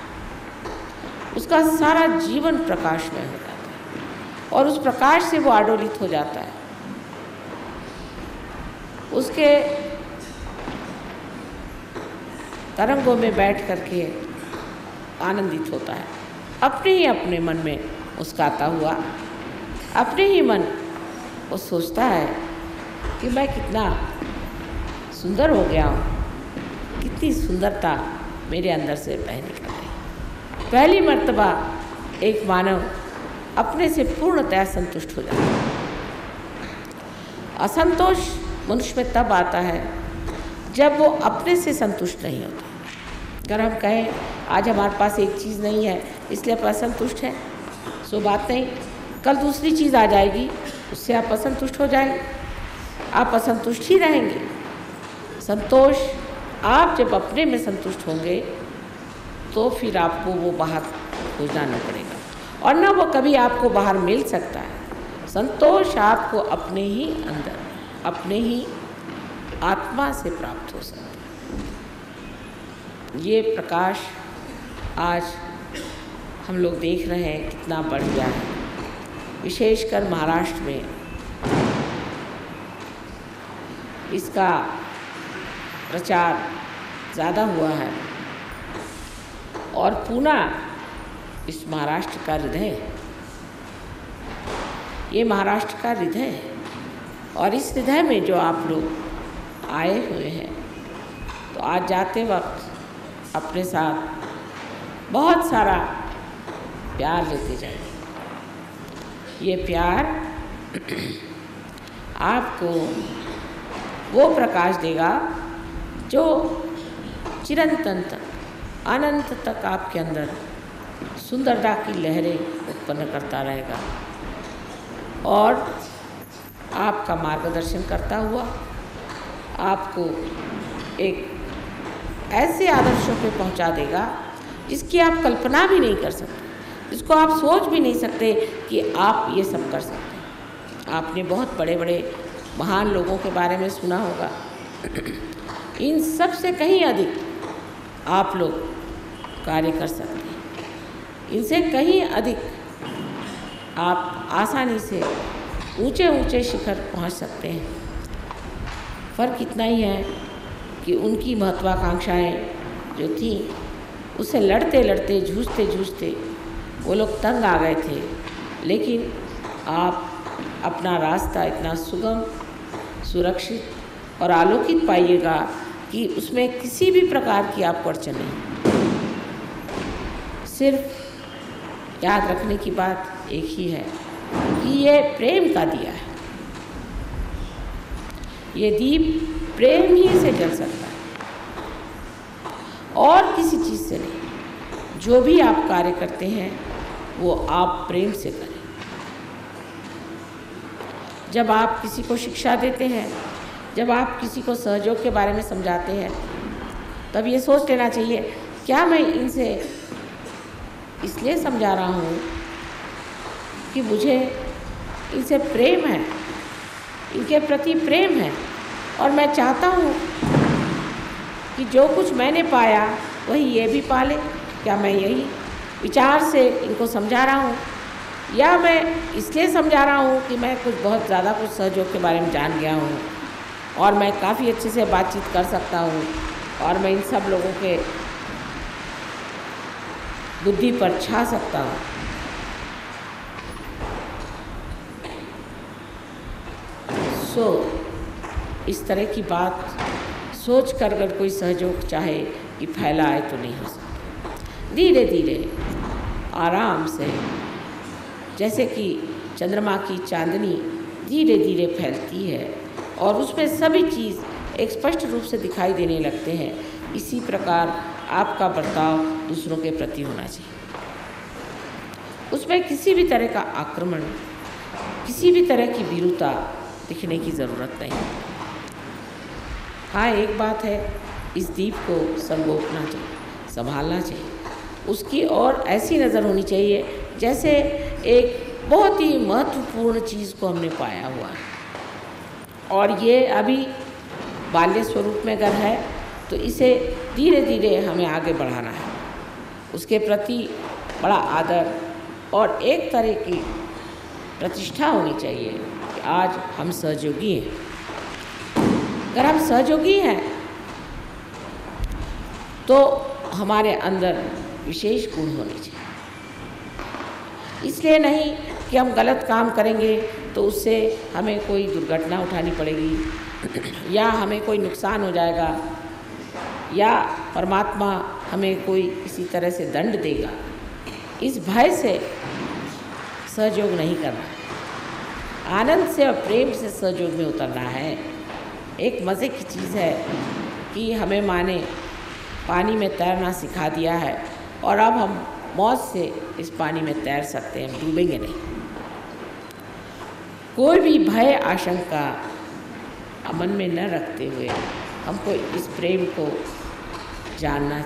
उसका सारा जीवन प्रकाशमय हो जाता है और उस प्रकाश से वो आडोलित हो जाता है। उसके तरंगों में बैठ करके आनंदित होता है, अपने ही अपने मन में मुस्कुराता हुआ, अपने ही मन वो सोचता है कि मैं कितना सुंदर हो गया हूँ, कितनी सुंदरता मेरे अंदर से बह निकल रही। पहली मर्तबा एक मानव अपने से पूर्णतया संतुष्ट हो जाता है। असंतोष मनुष्य में तब आता है जब वो अपने से संतुष्ट नहीं होता। अगर हम कहें आज हमारे पास एक चीज़ नहीं है इसलिए आप असंतुष्ट हैं, सो बात नहीं, कल दूसरी चीज़ आ जाएगी उससे आप असंतुष्ट हो जाएंगे, आप असंतुष्ट ही रहेंगे। संतोष आप जब अपने में संतुष्ट होंगे तो फिर आपको वो बाहर खोजना नहीं पड़ेगा और ना वो कभी आपको बाहर मिल सकता है। संतोष आपको अपने ही अंदर, अपने ही आत्मा से प्राप्त हो सकता है। ये प्रकाश आज हम लोग देख रहे हैं कितना बढ़ गया है, विशेषकर महाराष्ट्र में इसका प्रचार ज़्यादा हुआ है और पूना इस महाराष्ट्र का हृदय है, ये महाराष्ट्र का हृदय है और इस हृदय में जो आप लोग आए हुए हैं तो आज जाते वक्त अपने साथ बहुत सारा प्यार लेते जाइए। ये प्यार आपको वो प्रकाश देगा जो चिरंतन तक, अनंत तक आपके अंदर सुंदरता की लहरें उत्पन्न करता रहेगा और आपका मार्गदर्शन करता हुआ आपको एक ऐसे आदर्शों पे पहुंचा देगा जिसकी आप कल्पना भी नहीं कर सकते, जिसको आप सोच भी नहीं सकते कि आप ये सब कर सकते हैं। आपने बहुत बड़े बड़े महान लोगों के बारे में सुना होगा, इन सब से कहीं अधिक आप लोग कार्य कर सकते हैं, इनसे कहीं अधिक आप आसानी से ऊंचे ऊंचे शिखर पहुंच सकते हैं। फ़र्क इतना ही है कि उनकी महत्वाकांक्षाएं जो थी उससे लड़ते लड़ते, जूझते जूझते वो लोग तंग आ गए थे, लेकिन आप अपना रास्ता इतना सुगम, सुरक्षित और आलोकित पाइएगा कि उसमें किसी भी प्रकार की आपको अड़चन नहीं। सिर्फ याद रखने की बात एक ही है कि ये प्रेम का दिया है, ये दीप प्रेम ही से जल सकता है और किसी चीज़ से नहीं। जो भी आप कार्य करते हैं वो आप प्रेम से करें। जब आप किसी को शिक्षा देते हैं, जब आप किसी को सहयोग के बारे में समझाते हैं, तब ये सोच लेना चाहिए क्या मैं इनसे इसलिए समझा रहा हूँ कि मुझे इनसे प्रेम है, इनके प्रति प्रेम है, और मैं चाहता हूँ कि जो कुछ मैंने पाया वही ये भी पाले। क्या मैं यही विचार से इनको समझा रहा हूँ, या मैं इसलिए समझा रहा हूँ कि मैं कुछ बहुत ज़्यादा कुछ सहयोग के बारे में जान गया हूँ और मैं काफ़ी अच्छे से बातचीत कर सकता हूँ और मैं इन सब लोगों के बुद्धि पर छा सकता हूँ। इस तरह की बात सोच कर अगर कोई सहयोग चाहे कि फैलाए तो नहीं हो सकता। धीरे धीरे आराम से, जैसे कि चंद्रमा की चांदनी धीरे धीरे फैलती है और उसमें सभी चीज़ एक स्पष्ट रूप से दिखाई देने लगते हैं, इसी प्रकार आपका बर्ताव दूसरों के प्रति होना चाहिए। उसमें किसी भी तरह का आक्रमण, किसी भी तरह की भीरुता दिखने की ज़रूरत नहीं। हाँ, एक बात है, इस दीप को संगोपना चाहिए, संभालना चाहिए। उसकी और ऐसी नज़र होनी चाहिए जैसे एक बहुत ही महत्वपूर्ण चीज़ को हमने पाया हुआ है और ये अभी बाल्य स्वरूप में अगर है तो इसे धीरे धीरे हमें आगे बढ़ाना है। उसके प्रति बड़ा आदर और एक तरह की प्रतिष्ठा होनी चाहिए कि आज हम सहयोगी हैं। अगर हम सहयोगी हैं तो हमारे अंदर विशेष गुण होने चाहिए। इसलिए नहीं कि हम गलत काम करेंगे तो उससे हमें कोई दुर्घटना उठानी पड़ेगी या हमें कोई नुकसान हो जाएगा या परमात्मा हमें कोई किसी तरह से दंड देगा, इस भय से सहयोग नहीं करना। आनंद से और प्रेम से सहयोग में उतरना है। एक मज़े की चीज़ है कि हमें माँ ने पानी में तैरना सिखा दिया है और अब हम मौज से इस पानी में तैर सकते हैं, डूबेंगे नहीं। कोई भी भय आशंका मन में न रखते हुए हमको इस प्रेम को जानना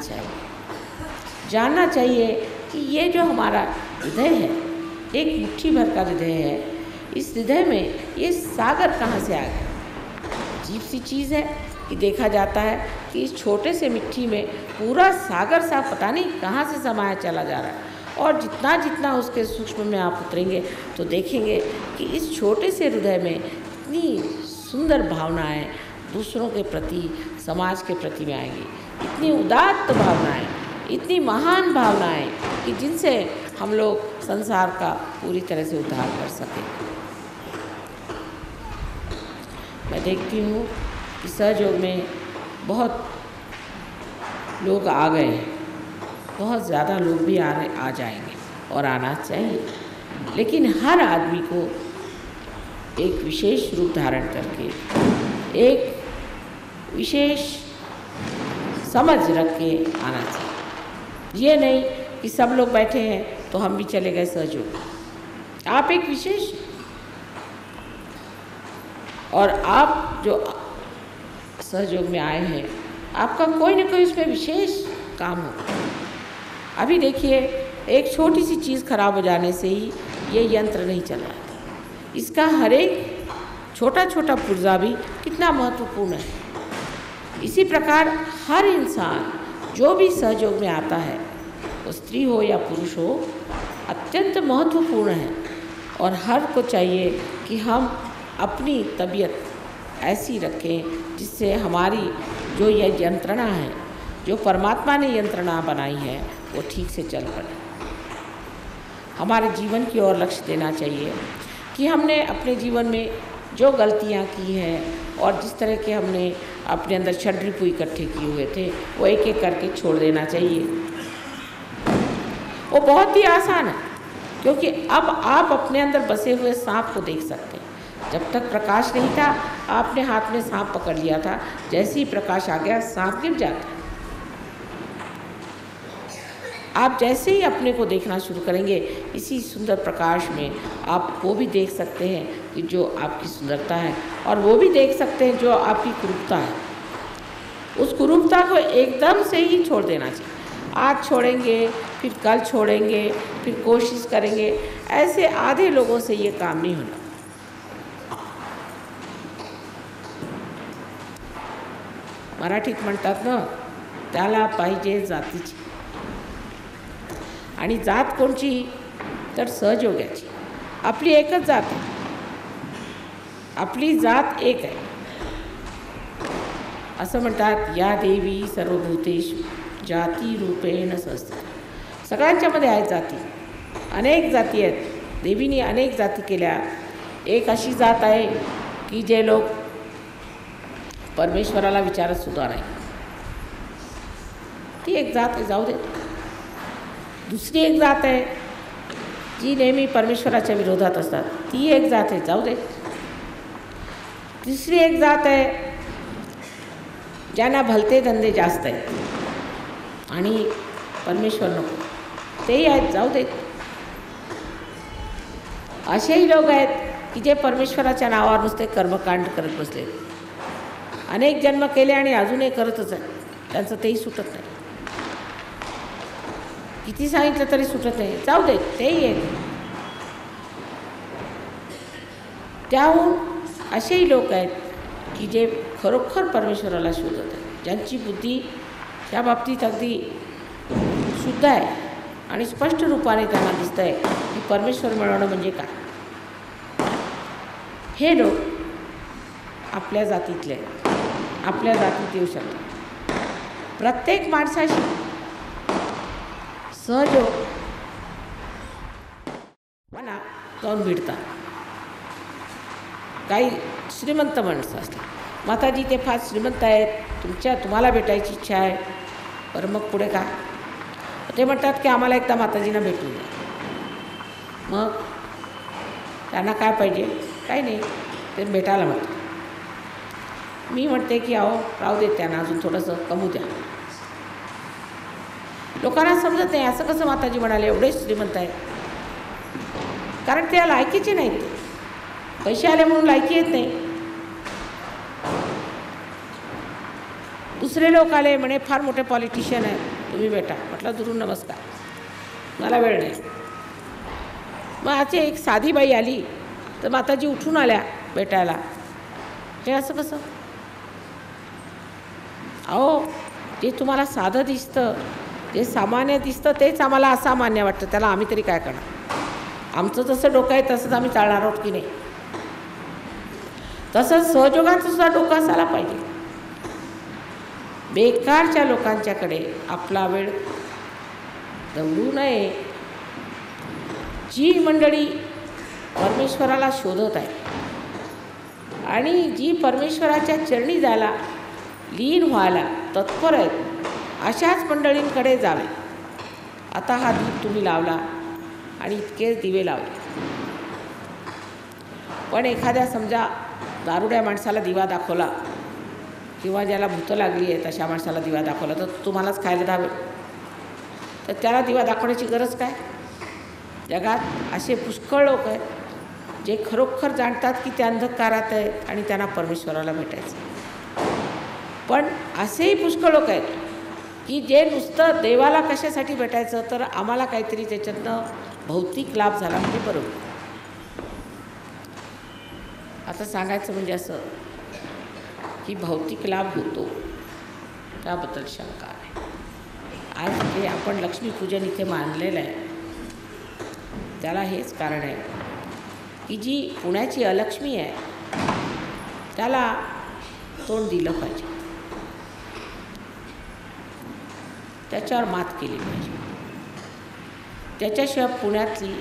चाहिए कि ये जो हमारा हृदय है, एक मुट्ठी भर का हृदय है, इस हृदय में ये सागर कहाँ से आ गया। अजीब सी चीज़ है कि देखा जाता है कि इस छोटे से मिट्टी में पूरा सागर सा पता नहीं कहाँ से समाया चला जा रहा है, और जितना जितना उसके सूक्ष्म में आप उतरेंगे तो देखेंगे कि इस छोटे से हृदय में इतनी सुंदर भावनाएं दूसरों के प्रति, समाज के प्रति में आएंगी, इतनी उदात्त भावनाएं, इतनी महान भावनाएं कि जिनसे हम लोग संसार का पूरी तरह से उद्धार कर सकें। मैं देखती हूँ कि सहयोग में बहुत लोग आ गए हैं, बहुत ज़्यादा लोग भी आ जाएंगे और आना चाहिए, लेकिन हर आदमी को एक विशेष रूप धारण करके, एक विशेष समझ रख के आना चाहिए। ये नहीं कि सब लोग बैठे हैं तो हम भी चले गए सहयोग। आप एक विशेष, और आप जो सहयोग में आए हैं आपका कोई न कोई उसमें विशेष काम हो। अभी देखिए, एक छोटी सी चीज़ खराब हो जाने से ही ये यंत्र नहीं चल रहा था। इसका हर एक छोटा छोटा पुर्जा भी कितना महत्वपूर्ण है। इसी प्रकार हर इंसान जो भी सहयोग में आता है, वो स्त्री हो या पुरुष हो, अत्यंत महत्वपूर्ण है और हर को चाहिए कि हम अपनी तबीयत ऐसी रखें जिससे हमारी जो यह यंत्रणा है, जो परमात्मा ने यंत्रणा बनाई है, वो ठीक से चल पड़े। हमारे जीवन की ओर लक्ष्य देना चाहिए कि हमने अपने जीवन में जो गलतियाँ की हैं और जिस तरह के हमने अपने अंदर षड्रिपु इकट्ठे किए हुए थे, वो एक एक करके छोड़ देना चाहिए। वो बहुत ही आसान है, क्योंकि अब आप अपने अंदर बसे हुए सांप को देख सकते हैं। जब तक प्रकाश नहीं था, आपने हाथ में सांप पकड़ लिया था, जैसे ही प्रकाश आ गया सांप गिर जाता है। आप जैसे ही अपने को देखना शुरू करेंगे, इसी सुंदर प्रकाश में आप वो भी देख सकते हैं कि जो आपकी सुंदरता है, और वो भी देख सकते हैं जो आपकी कुरूपता है। उस कुरूपता को एकदम से ही छोड़ देना चाहिए। आज छोड़ेंगे, फिर कल छोड़ेंगे, फिर कोशिश करेंगे, ऐसे आधे लोगों से ये काम नहीं होना। मराठीत म्हणतात ना, त्याला पाहिजे जातीची, आणि जात कोणची तर सहजयोगाची। आपली एकच जात आहे, आपली जात एक आहे। असं म्हणतात, या देवी सर्वभूतेषु जाती रूपेण संस्थिता। सगळ्यांच्यामध्ये आहेत जाती, अनेक जाती आहेत। देवीने अनेक जाती केल्या। एक अशी जात आहे की जे लोक परमेश्वराला विचारत सुद्धा नाही, ती एक जात आहे, जाऊ दे। दुसरी एक जात आहे जी नेहमी परमेश्वराच्या विरोधात असतात, ती एक जात आहे, जाऊ दे। तिसरी एक जात आहे ज्यांना भलते धंदे जास्त आहेत आणि परमेश्वर नको, तेही आहेत, जाऊ देत। असेही लोक आहेत की जे परमेश्वराच्या नावावर नुसते कर्मकांड करत बसले, अनेक जन्म केले आणि अजूनही करतच आहे, त्यांचं तेही सुटत नाही। किती सांगितलं तरी सुटत नाही, जाऊ देत, तेही एक। त्याहून असेही लोक आहेत की जे खरोखर परमेश्वराला शोधत आहेत, ज्यांची बुद्धी त्या बाबतीत अगदी शुद्ध आहे आणि स्पष्ट रूपाने त्यांना दिसतं आहे की परमेश्वर मिळवणं म्हणजे काय। हे लोक आपल्या जातीतले आहेत, आपल्या जातीत येऊ शकतात। प्रत्येक माणसाशी सहयोग मला जाऊन भिडतात। काही श्रीमंत माणसं असतात, माताजी ते फार श्रीमंत आहेत, तुम्हाला भेटायची इच्छा आहे, बरं मग पुढे काय? ते म्हणतात की आम्हाला एकदा माताजींना भेटून द्या। मग त्यांना काय पाहिजे? काही नाही, ते भेटायला म्हणतात। मी म्हणते की अहो राहू देत, त्यांना अजून थोडंसं कमवू द्या। लोकांना समजत नाही, असं कसं माताजी म्हणाले एवढे श्रीमंत आहेत, कारण त्या लायकीचे नाहीत, पैसे आले म्हणून लायकी येत नाही। दुसरे लोक आले म्हणे फार मोठे पॉलिटिशियन आहेत, तुम्ही भेटा। म्हटलं दुरून नमस्कार, मला वेळ नाही। मग आजची एक साधी बाई आली तर माताजी उठून आल्या भेटायला, हे असं कसं? अहो जे तुम्हाला साधं दिसतं, जे सामान्य दिसतं तेच आम्हाला असामान्य वाटतं, त्याला आम्ही तरी काय करणार? आमचं जसं डोकं आहे तसंच आम्ही चालणार आहोत की नाही? तसंच सहयोगांचं सुद्धा डोकं असायला पाहिजे। बेकारच्या लोकांच्याकडे आपला वेळ दवडू नये। जी मंडळी परमेश्वराला शोधत आहे आणि जी परमेश्वराच्या चरणी जायला, लीन व्हायला तत्पर आहेत, अशाच मंडळींकडे जावे। आता हा दीप तुम्ही लावला आणि इतकेच दिवे लावले, पण एखाद्या समजा दारुड्या माणसाला दिवा दाखवला किंवा ज्याला भूतं लागली आहे तशा माणसाला दिवा दाखवला तर तुम्हालाच खायला धावेल, तर त्याला दिवा दाखवण्याची गरज काय? जगात असे पुष्कळ लोक आहेत जे खरोखर जाणतात की ते अंधकारात आहेत आणि त्यांना परमेश्वराला भेटायचं। पण असेही पुष्कळ लोक आहेत की जे नुसतं देवाला कशासाठी भेटायचं, तर आम्हाला काहीतरी त्याच्यातनं भौतिक लाभ झाला म्हणजे बरोबर। आता सांगायचं म्हणजे असं की भौतिक लाभ होतो त्याबद्दल शंका आहे। आज जे आपण लक्ष्मीपूजन इथे मानलेलं आहे त्याला हेच कारण आहे की जी पुण्याची अलक्ष्मी आहे त्याला तोंड दिलं पाहिजे, त्याच्यावर मात केली पाहिजे। त्याच्याशिवाय पुण्यातली,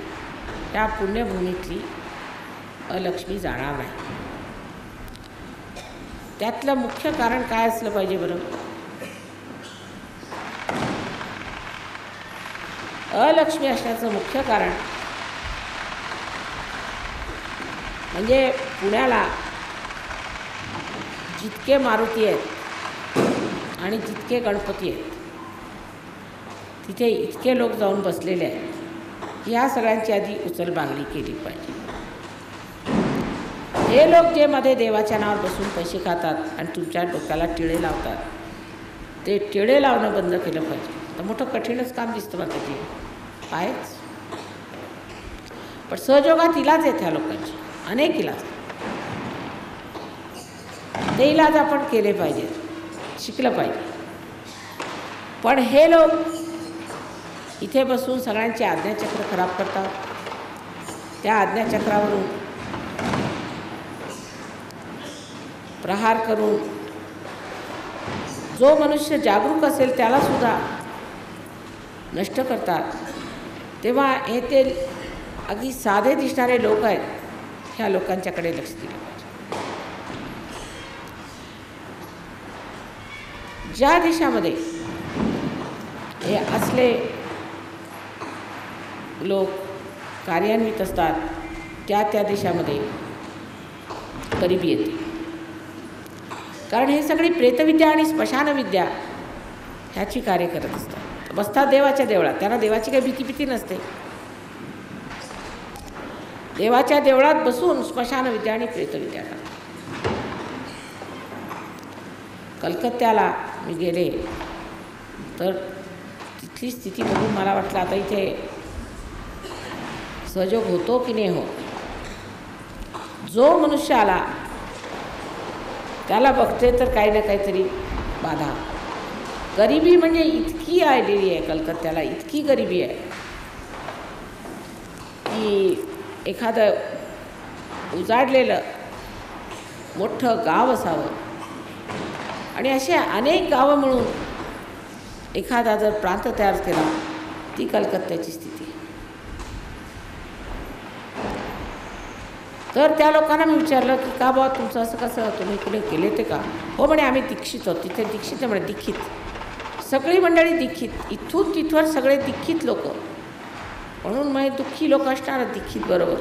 त्या पुण्यभूमीतली अलक्ष्मी जाणार नाही। त्यातलं मुख्य कारण काय असलं पाहिजे बरं? अलक्ष्मी असण्याचं मुख्य कारण म्हणजे पुण्याला जितके मारुती आहेत आणि जितके गणपती आहेत तिथे इतके लोक जाऊन बसलेले आहेत, ह्या सगळ्यांची आधी उचलबांगडी केली पाहिजे। हे लोक जे मध्ये देवाच्या नावावर बसून पैसे खातात आणि तुमच्या डोक्याला टिळे लावतात, ते टिळे लावणं बंद केलं पाहिजे। तर मोठं कठीणच काम दिसतं मला त्याची आहेच. पण सहयोगात इलाज आहेत ह्या लोकांचे, अनेक इलाज. ते इलाज आपण केले पाहिजे, शिकलं पाहिजे. पण हे लोक इथे बसून सगळ्यांची आज्ञाचक्र खराब करतात. त्या आज्ञाचक्रावरून प्रहार करून जो मनुष्य जागरूक असेल त्यालासुद्धा नष्ट करतात. तेव्हा हे ते अगदी साधे दिसणारे लोक आहेत, ह्या लोकांच्याकडे लक्ष दिलं पाहिजे. ज्या देशामध्ये हे असले लोक कार्यान्वित असतात त्या देशामध्ये गरिबी येते. कारण हे सगळी प्रेतविद्या आणि स्मशानविद्या ह्याची कार्य करत असतात. बसतात देवाच्या देवळात, त्यांना देवाची काही भीती नसते. देवाच्या देवळात बसून स्मशानविद्या आणि प्रेतविद्या करतात. कलकत्त्याला मी गेले तर तिथली स्थिती बघून मला वाटलं आता इथे सहयोग होतो की नाही होत. जो मनुष्य आला त्याला बघते तर काही ना काहीतरी बाधा. गरिबी म्हणजे इतकी आलेली आहे कलकत्त्याला, इतकी गरिबी आहे की एखादं उजाडलेलं मोठं गाव असावं आणि असे अनेक गावं मिळून एखादा जर प्रांत तयार केला, ती कलकत्त्याची स्थिती. तर त्या लोकांना मी विचारलं की का बाबा तुमचं असं कसं, तुम्ही इकडे गेले ते का? हो म्हणे आम्ही दीक्षित आहोत. तिथे दीक्षित म्हणे दीक्षित, सगळी मंडळी दीक्षित, इथून तिथवर सगळे दीक्षित लोक. म्हणून मग दुःखी लोक असणार दीक्षित बरोबर.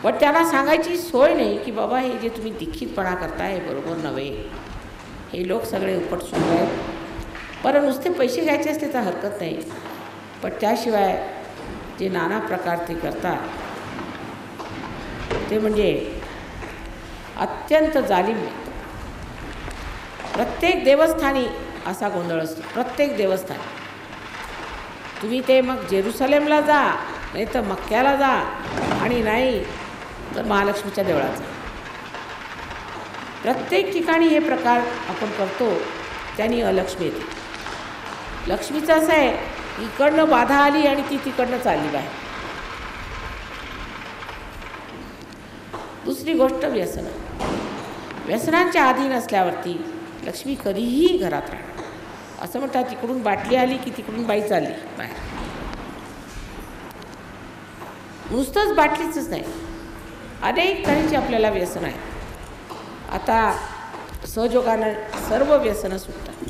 पण त्यांना सांगायची सोय नाही की बाबा हे जे तुम्ही दीक्षितपणा करताय हे बरोबर नव्हे. हे लोक सगळे उपटसूट आहेत. पण नुसते पैसे घ्यायचे असले तर हरकत नाही, पण त्याशिवाय जे नाना प्रकार ते करतात ते म्हणजे अत्यंत जालिम. प्रत्येक देवस्थानी असा गोंधळ असतो. प्रत्येक देवस्थानी तुम्ही ते मग जेरुसलेमला जा, नाही तर मक्क्याला जा, आणि नाही तर महालक्ष्मीच्या देवळात जा. प्रत्येक ठिकाणी हे प्रकार आपण करतो, त्यांनी अलक्ष्मी येते. लक्ष्मीचं असं आहे, इकडनं बाधा आली आणि ती तिकडनं चालली बाहेर. दुसरी गोष्ट व्यसन. व्यसनांच्या अधीन असल्यावरती लक्ष्मी कधीही घरात राहणार. असं म्हणतात तिकडून बाटली आली की तिकडून बाई चालली बाहेर. नुसतंच बाटलीचंच नाही, अनेक तऱ्हेची आपल्याला व्यसन आहे. आता सहयोगानं सर्व व्यसनं सुटतात,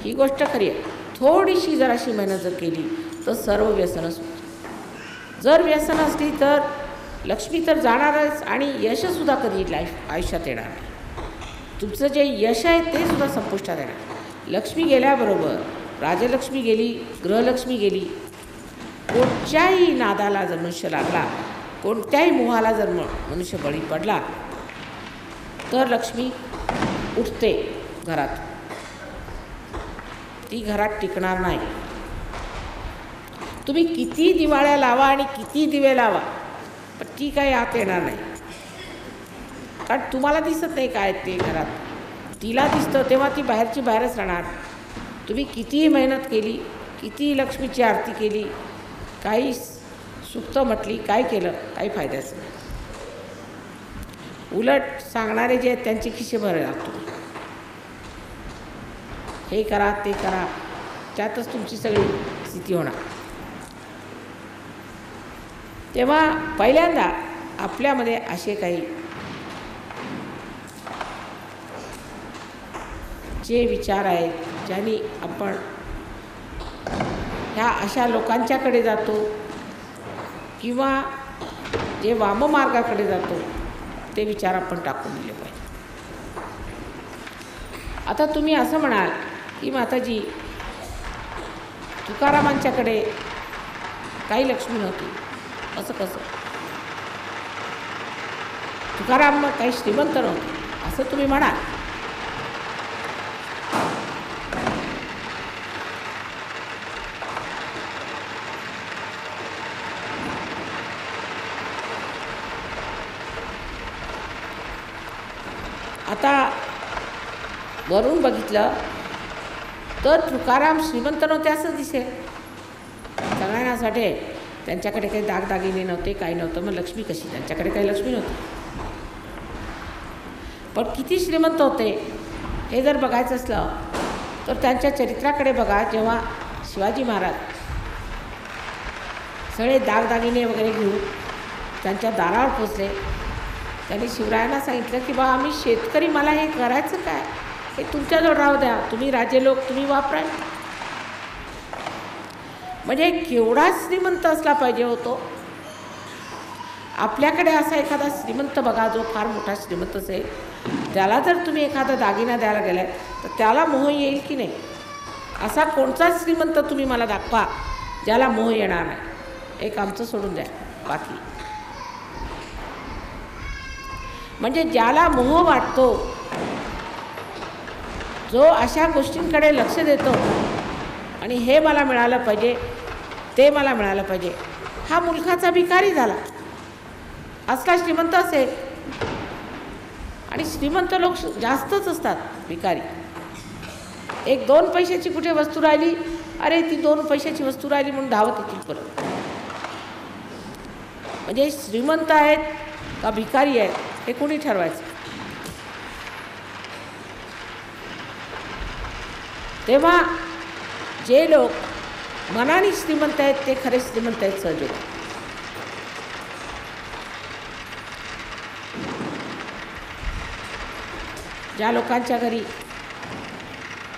ही गोष्ट खरी आहे. थोडीशी जर अशी मेहनत जर केली तर सर्व व्यसनं सुटतात. जर व्यसनं असली तर लक्ष्मी तर जाणारच आणि यशसुद्धा कधी आयुष्यात येणार नाही. तुमचं जे यश आहे ते सुद्धा संपुष्टात येणार. लक्ष्मी गेल्याबरोबर राजलक्ष्मी गेली, गृहलक्ष्मी गेली. कोणत्याही नादाला जर मनुष्य लागला, कोणत्याही मोहाला जर मनुष्य बळी पडला तर लक्ष्मी उठते घरात, ती घरात टिकणार नाही. तुम्ही किती दिवाळ्या लावा आणि किती दिवे लावा, पण ती काही आत येणार नाही. कारण तुम्हाला दिसत नाही काय ते घरात, तिला दिसतं तेव्हा ती बाहेरची बाहेरच राहणार. तुम्ही कितीही मेहनत केली, कितीही लक्ष्मीची आरती केली, काही सुक्त म्हटली, काय केलं, काही फायद्याचं नाही. उलट सांगणारे जे आहेत त्यांचे खिसे भरायला लागतो. हे करा ते करा, त्यातच तुमची सगळी स्थिती होणार. तेव्हा पहिल्यांदा आपल्यामध्ये असे काही जे विचार आहेत, ज्यांनी आपण ह्या अशा लोकांच्याकडे जातो किंवा जे वाममार्गाकडे जातो, ते विचार आपण टाकून दिले पाहिजे. आता तुम्ही असं म्हणाल की माताजी तुकारामांच्याकडे काही लक्ष्मी नव्हती, असं कसं? तुकाराम काही श्रीमंत नव्हते असं तुम्ही म्हणाल. आता वरून बघितलं तर तुकाराम श्रीमंत नव्हते असं दिसेल. सगळ्यांना असं वाटे त्यांच्याकडे काही दागदागिने नव्हते, काही नव्हतं, मग लक्ष्मी कशी? त्यांच्याकडे काही लक्ष्मी नव्हती. पण किती श्रीमंत होते हे जर बघायचं असलं तर त्यांच्या चरित्राकडे बघा. जेव्हा शिवाजी महाराज सगळे दागदागिने वगैरे घेऊन त्यांच्या दारावर पोचले, त्यांनी शिवरायांना सांगितलं की बा आम्ही शेतकरी, मला हे करायचं काय, हे तुमच्याजवळ राहू द्या, तुम्ही राजे लोक तुम्ही वापरा. म्हणजे केवढा श्रीमंत असला पाहिजे होतो. आपल्याकडे असा एखादा श्रीमंत बघा जो फार मोठा श्रीमंत असेल, त्याला जर तुम्ही एखादा दागिना द्यायला गेलाय तर त्याला मोह येईल की नाही? असा कोणता श्रीमंत तुम्ही मला दाखवा ज्याला मोह येणार नाही. एक आमचं सोडून द्या, बाकी म्हणजे ज्याला मोह वाटतो, जो अशा गोष्टींकडे लक्ष देतो आणि हे मला मिळालं पाहिजे, ते मला मिळालं पाहिजे, हा मुलखाचा भिकारी झाला. असला श्रीमंत असेल, आणि श्रीमंत लोक जास्तच असतात भिकारी. 1-2 पैशाची कुठे वस्तू राहिली, अरे ती 2 पैशाची वस्तू राहिली म्हणून धावत येतील परत. म्हणजे श्रीमंत आहेत का भिकारी आहेत हे कोणी ठरवायचं? तेव्हा जे लोक मनाने श्रीमंत आहेत ते खरे श्रीमंत आहेत सहजोग. ज्या लोकांच्या घरी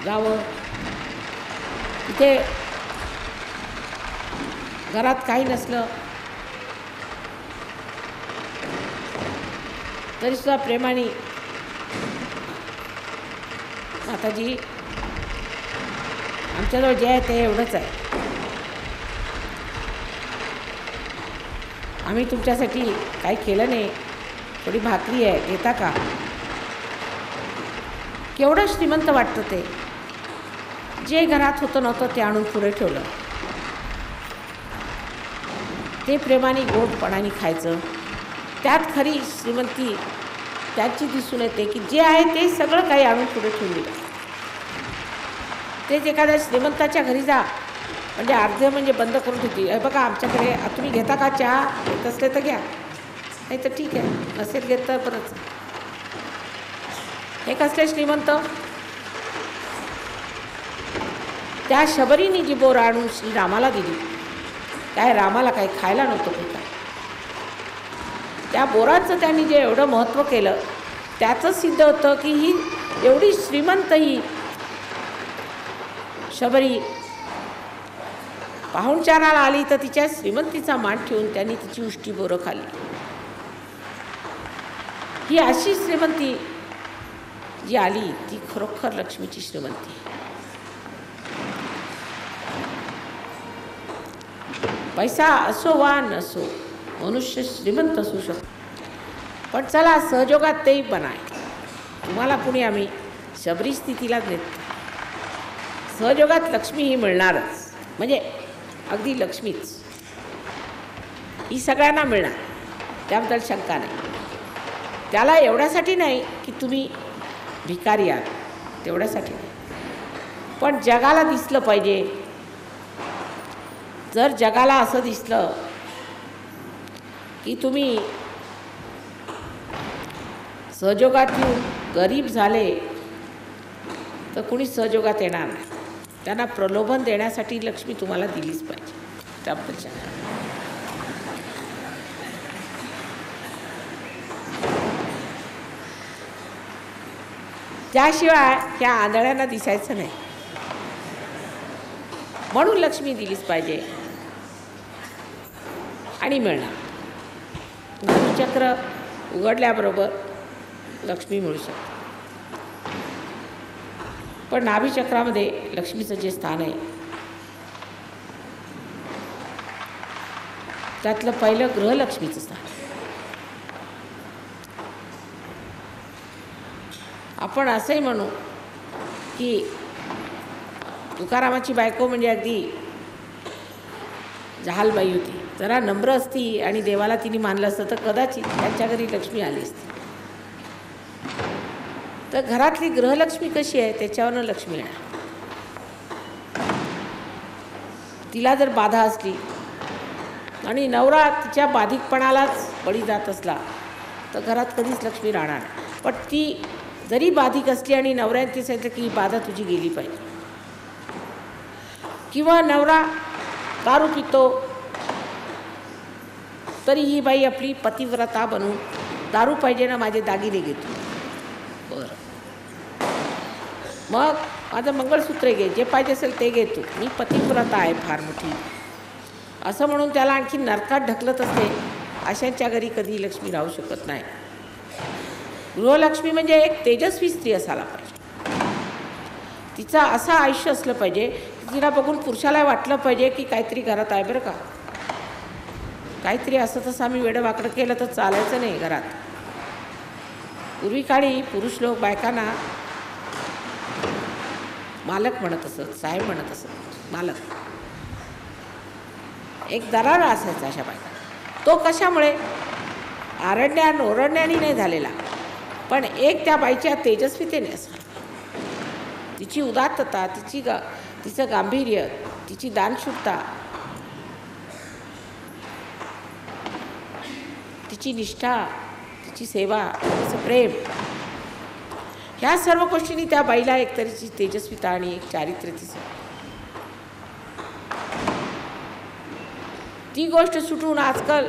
जावं, तिथे घरात काही नसलं तरीसुद्धा प्रेमाने, माताजी आमच्याजवळ जे आहे ते एवढंच आहे, आम्ही तुमच्यासाठी काही केलं नाही, थोडी भाकरी आहे घेता का? केवढं श्रीमंत वाटतं ते. जे घरात होतं नव्हतं ते आणून पुढे ठेवलं, ते प्रेमाने गोडपणाने खायचं. त्यात खरी श्रीमंती त्याची दिसून येते की जे आहे ते सगळं काही आणून पुढे ठेवलं. तेच एखाद्या श्रीमंताच्या घरी जा म्हणजे अर्धे म्हणजे बंद करून ठेवते, हे बघा आमच्याकडे तुम्ही घेता का चहा, घेत असले तर घ्या, नाही तर ठीक आहे, नसेल घेत तर परत. हे कसले श्रीमंत? त्या शबरीने जी बोर आणून श्रीरामाला दिली, काय रामाला काही खायला नव्हतं का? त्या बोराचं त्यांनी जे एवढं महत्त्व केलं त्याचंच सिद्ध होतं की ही एवढी श्रीमंत ही शबरी पाहुणचाराला आली तर तिच्या श्रीमंतीचा मान ठेवून त्यांनी तिची उष्टी बोरं खाल्ली. ही अशी श्रीमंती जी आली ती खरोखर लक्ष्मीची श्रीमंती. पैसा असो वा नसो, मनुष्य श्रीमंत असू शकतो. पण चला सहयोगात तेही पण आहे. तुम्हाला कुणी आम्ही शबरी स्थितीला देत, सहयोगात लक्ष्मी ही मिळणारच, म्हणजे अगदी लक्ष्मीच ही सगळ्यांना मिळणार, त्याबद्दल शंका नाही. त्याला एवढ्यासाठी नाही की तुम्ही भिकारी आहात, तेवढ्यासाठी नाही, पण जगाला दिसलं पाहिजे. जर जगाला असं दिसलं की तुम्ही सहयोगात येऊन गरीब झाले तर कुणी सहयोगात येणार नाही. त्यांना प्रलोभन देण्यासाठी लक्ष्मी तुम्हाला दिलीच पाहिजे, त्याबद्दल शंका. त्याशिवाय ह्या आंधळ्यांना दिसायचं नाही, म्हणून लक्ष्मी दिलीच पाहिजे आणि मिळणार. गुरुचक्र उघडल्याबरोबर लक्ष्मी मिळू शकते. पण नाभीचक्रामध्ये लक्ष्मीचं जे स्थान आहे त्यातलं पहिलं गृहलक्ष्मीचं स्थान. आपण असंही म्हणू की तुकारामाची बायको म्हणजे अगदी जहालबाई होती. जरा नम्र असती आणि देवाला तिने मानलं असतं तर कदाचित त्यांच्या घरी लक्ष्मी आली असती. तर घरातली गृहलक्ष्मी कशी आहे त्याच्यावरनं लक्ष्मी येणार. तिला जर बाधा असली आणि नवरा तिच्या बाधिकपणालाच बळी जात असला तर घरात कधीच लक्ष्मी राहणार. पण ती जरी बाधिक असली आणि नवऱ्याने सांगितलं की ही बाधा तुझी गेली पाहिजे, किंवा नवरा दारू पितो तरी ही बाई आपली पतिव्रता बनून दारू पाहिजे ना माझे दागिने घेतो, बरं मग माझं मंगळसूत्र घे, जे पाहिजे असेल ते घेतो, मी पतिव्रता आहे फार मोठी, असं म्हणून त्याला आणखी नरकात ढकलत असते. अशांच्या घरी कधी लक्ष्मी राहू शकत नाही. गृहलक्ष्मी म्हणजे एक तेजस्वी स्त्री असायला पाहिजे. तिचं असं आयुष्य असलं पाहिजे की तिला बघून पुरुषाला वाटलं पाहिजे की काहीतरी घरात आहे बरं का. काहीतरी असं तसं आम्ही वेडं केलं तर चालायचं नाही घरात. पूर्वी काळी पुरुष लोक बायकांना मालक म्हणत असत, साहेब म्हणत असत. मालक एक दरारा असायचा अशा बायका. तो कशामुळे? ओरडण्याने नाही झालेला, पण एक त्या बाईच्या तेजस्वितेने असं, तिची उदात्तता, तिचं गांभीर्य, तिची दानशूरता, तिची निष्ठा, तिची सेवा, तिचं प्रेम, ह्या सर्व गोष्टींनी त्या बाईला एक तऱ्हेची तेजस्विता आणि एक चारित्र्य तिचं. ती गोष्ट सुटून आजकाल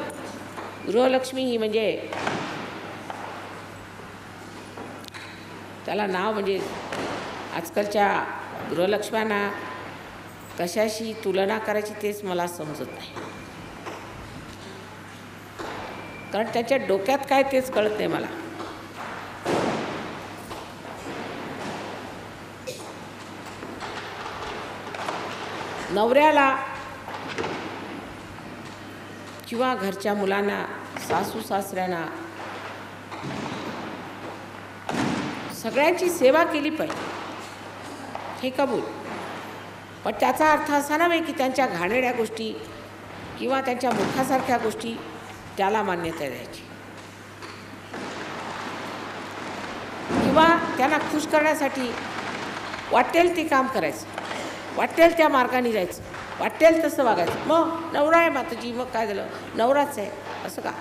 गृहलक्ष्मी ही म्हणजे त्याला नाव म्हणजे आजकालच्या गृहलक्ष्म्यांना कशाशी तुलना करायची तेच मला समजत नाही. कारण त्याच्या डोक्यात काय तेच कळत नाही मला. नवऱ्याला किंवा घरच्या मुलांना, सासू सासऱ्यांना सगळ्यांची सेवा केली पाहिजे, हे कबूल. पण त्याचा अर्थ असा नव्हे की त्यांच्या घाणेरड्या गोष्टी किंवा त्यांच्या मूर्खासारख्या गोष्टी त्याला मान्यता द्यायची, किंवा त्यांना खुश करण्यासाठी वाटेल ते काम करायचं, वाटेल त्या मार्गाने जायचं, वाटेल तसं वागायचं. मग नवरा आहे माताजी, मग काय झालं, नवराच आहे असं का?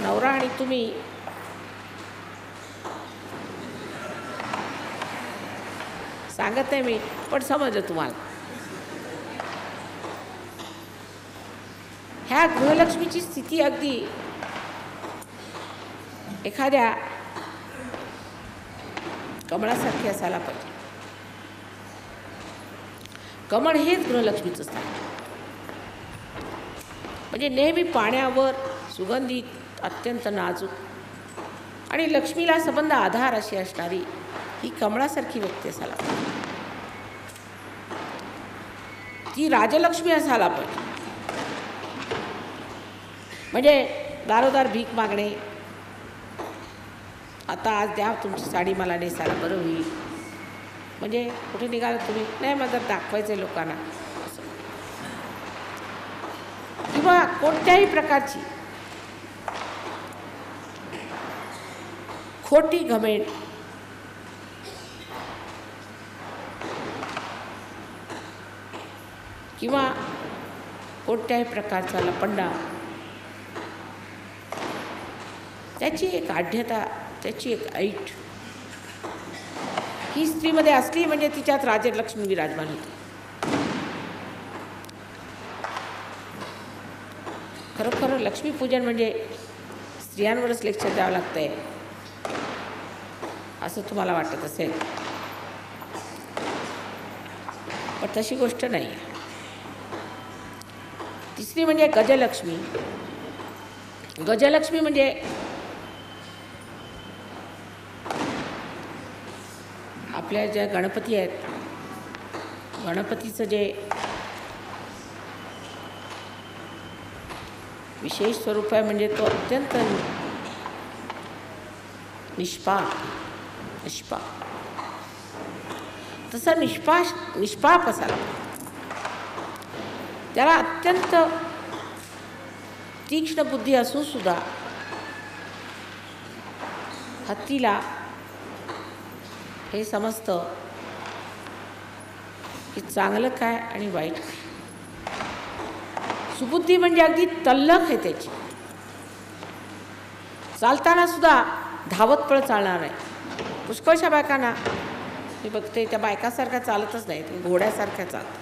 नवरा आणि तुम्ही सांगत नाही मी, पण समजलं तुम्हाला. ह्या गृहलक्ष्मीची स्थिती अगदी एखाद्या कमळासारखी असायला पाहिजे. कमळ हेच गृहलक्ष्मीचं असतं, म्हणजे नेहमी पाण्यावर सुगंधित, अत्यंत नाजूक आणि लक्ष्मीला संबंध आधार अशी असणारी ही कमळासारखी व्यक्ती असायला पाहिजे. ती राजलक्ष्मी असायला पाहिजे. म्हणजे दारोदार भीक मागणे, आता आज द्या तुमची साडी मला नेसायला बरं होईल, म्हणजे कुठे निघाला तुम्ही, नाही मला दाखवायचं आहे लोकांना असं. किंवा कोणत्याही प्रकारची खोटी घमेंड, किंवा कोणत्याही प्रकारचा लपंडा, त्याची एक आढ्यता, त्याची एक ऐट ही स्त्रीमध्ये असली म्हणजे तिच्यात राजलक्ष्मी विराजमान होती. खरोखर लक्ष्मीपूजन म्हणजे स्त्रियांवरच लेक्चर द्यावं लागतंय असं तुम्हाला वाटत असेल, पण तशी गोष्ट नाही. तिसरी म्हणजे गजलक्ष्मी. गजलक्ष्मी म्हणजे आपल्या ज्या गणपती आहेत, गणपतीचं जे विशेष स्वरूप आहे म्हणजे तो अत्यंत निष्पाप. तसं निष्पाप असायला, त्याला अत्यंत तीक्ष्ण बुद्धी असून सुद्धा हत्तीला हे समजतं की चांगलं काय आणि वाईट काय. सुबुद्धी म्हणजे अगदी तल्लख आहे त्याची. चालताना सुद्धा धावत पळ चालणार नाही. पुष्कळशा बायकांना मी बघते त्या बायकासारख्या चालतच नाही, त्या घोड्यासारख्या चालतात.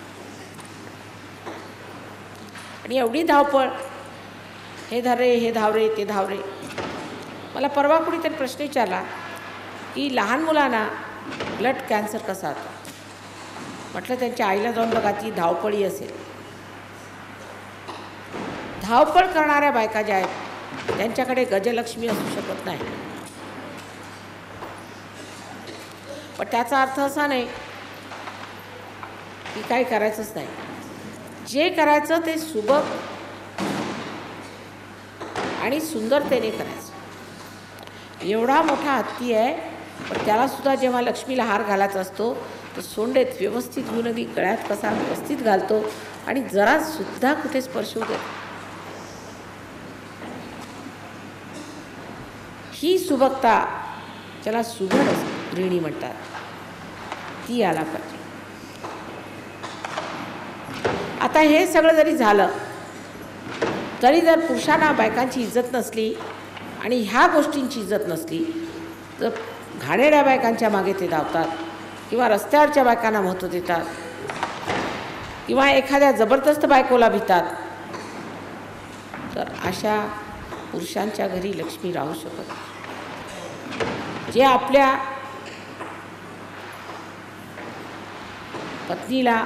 आणि एवढी धावपळ, हे धरे हे धावरे ते धावरे. मला परवा कुणीतरी प्रश्न विचारला की लहान मुलांना ब्लड कॅन्सर कसा होतो. म्हटलं त्यांच्या आईला जाऊन बघा, ती धावपळी असेल. धावपळ करणाऱ्या बायका ज्या आहेत त्यांच्याकडे गजलक्ष्मी असू शकत नाही. पण त्याचा अर्थ असा नाही की काही करायचंच नाही. जे करायचं ते सुबक आणि सुंदरतेने करायचं. एवढा मोठा हत्ती आहे, पण त्यालासुद्धा जेव्हा लक्ष्मीला हार घालायचा असतो तर सोंडेत व्यवस्थित घेऊन अगदी गळ्यात कसा व्यवस्थित घालतो आणि जरासुद्धा कुठे स्पर्श होऊ देत. ही सुबकता, ज्याला सुघड गृहिणी म्हणतात, ती आला पाहिजे. आता हे सगळं जरी झालं तरी जर पुरुषांना बायकांची इज्जत नसली आणि ह्या गोष्टींची इज्जत नसली तर घाणेरड्या बायकांच्या मागे ते धावतात किंवा रस्त्यावरच्या बायकांना महत्त्व देतात किंवा एखाद्या जबरदस्त बायकोला भितात. तर अशा पुरुषांच्या घरी लक्ष्मी राहू शकत नाही. जे आपल्या पत्नीला,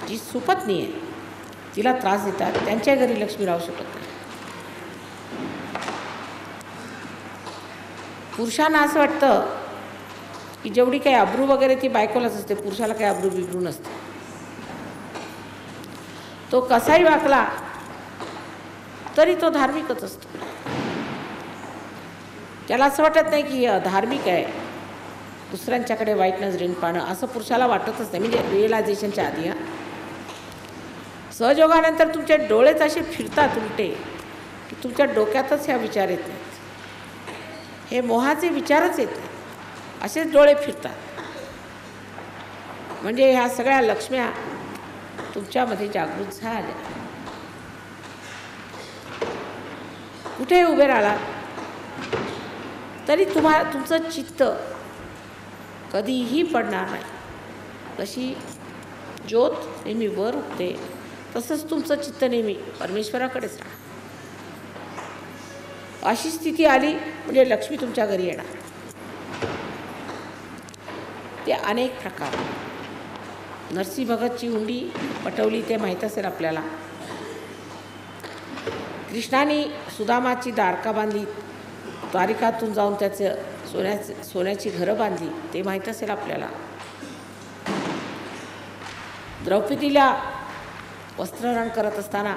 जी सुपत्नी आहे, तिला त्रास देतात, त्यांच्या घरी लक्ष्मी राहू शकत नाही. पुरुषांना असं वाटतं की जेवढी काही अब्रू वगैरे ती बायकोलाच असते, पुरुषाला काही अब्रू बिब्रू नसते. तो कसाही वागला तरी तो धार्मिकच असतो. त्याला असं वाटत नाही की धार्मिक आहे, दुसऱ्यांच्याकडे वाईट नजरेने पाहणं, असं पुरुषाला वाटतच नाही. म्हणजे रिअलायझेशनच्या आधी. सहयोगानंतर तुमचे डोळेच असे फिरतात उलटे की तुमच्या डोक्यातच ह्या विचार येत नाहीत. हे मोहाचे विचारच येत नाही, असेच डोळे फिरतात. म्हणजे ह्या सगळ्या लक्ष्म्या तुमच्यामध्ये जागृत झाल्या. कुठे उभे राहिला तरी तुमचं चित्त कधीही पडणार नाही. जशी ज्योत नेहमी वर उठते तसंच तुमचं चित्त नेहमी परमेश्वराकडेच राहणार. अशी स्थिती आली म्हणजे लक्ष्मी तुमच्या घरी येणार. ते अनेक प्रकार. नरसिंह भगतची हुंडी पटवली ते माहीत असेल आपल्याला. कृष्णाने सुदामाची दारका बांधली, द्वारिकातून जाऊन त्याचं सोन्याची घरं बांधली ते माहीत असेल आपल्याला. द्रौपदीला वस्त्रहरण करत असताना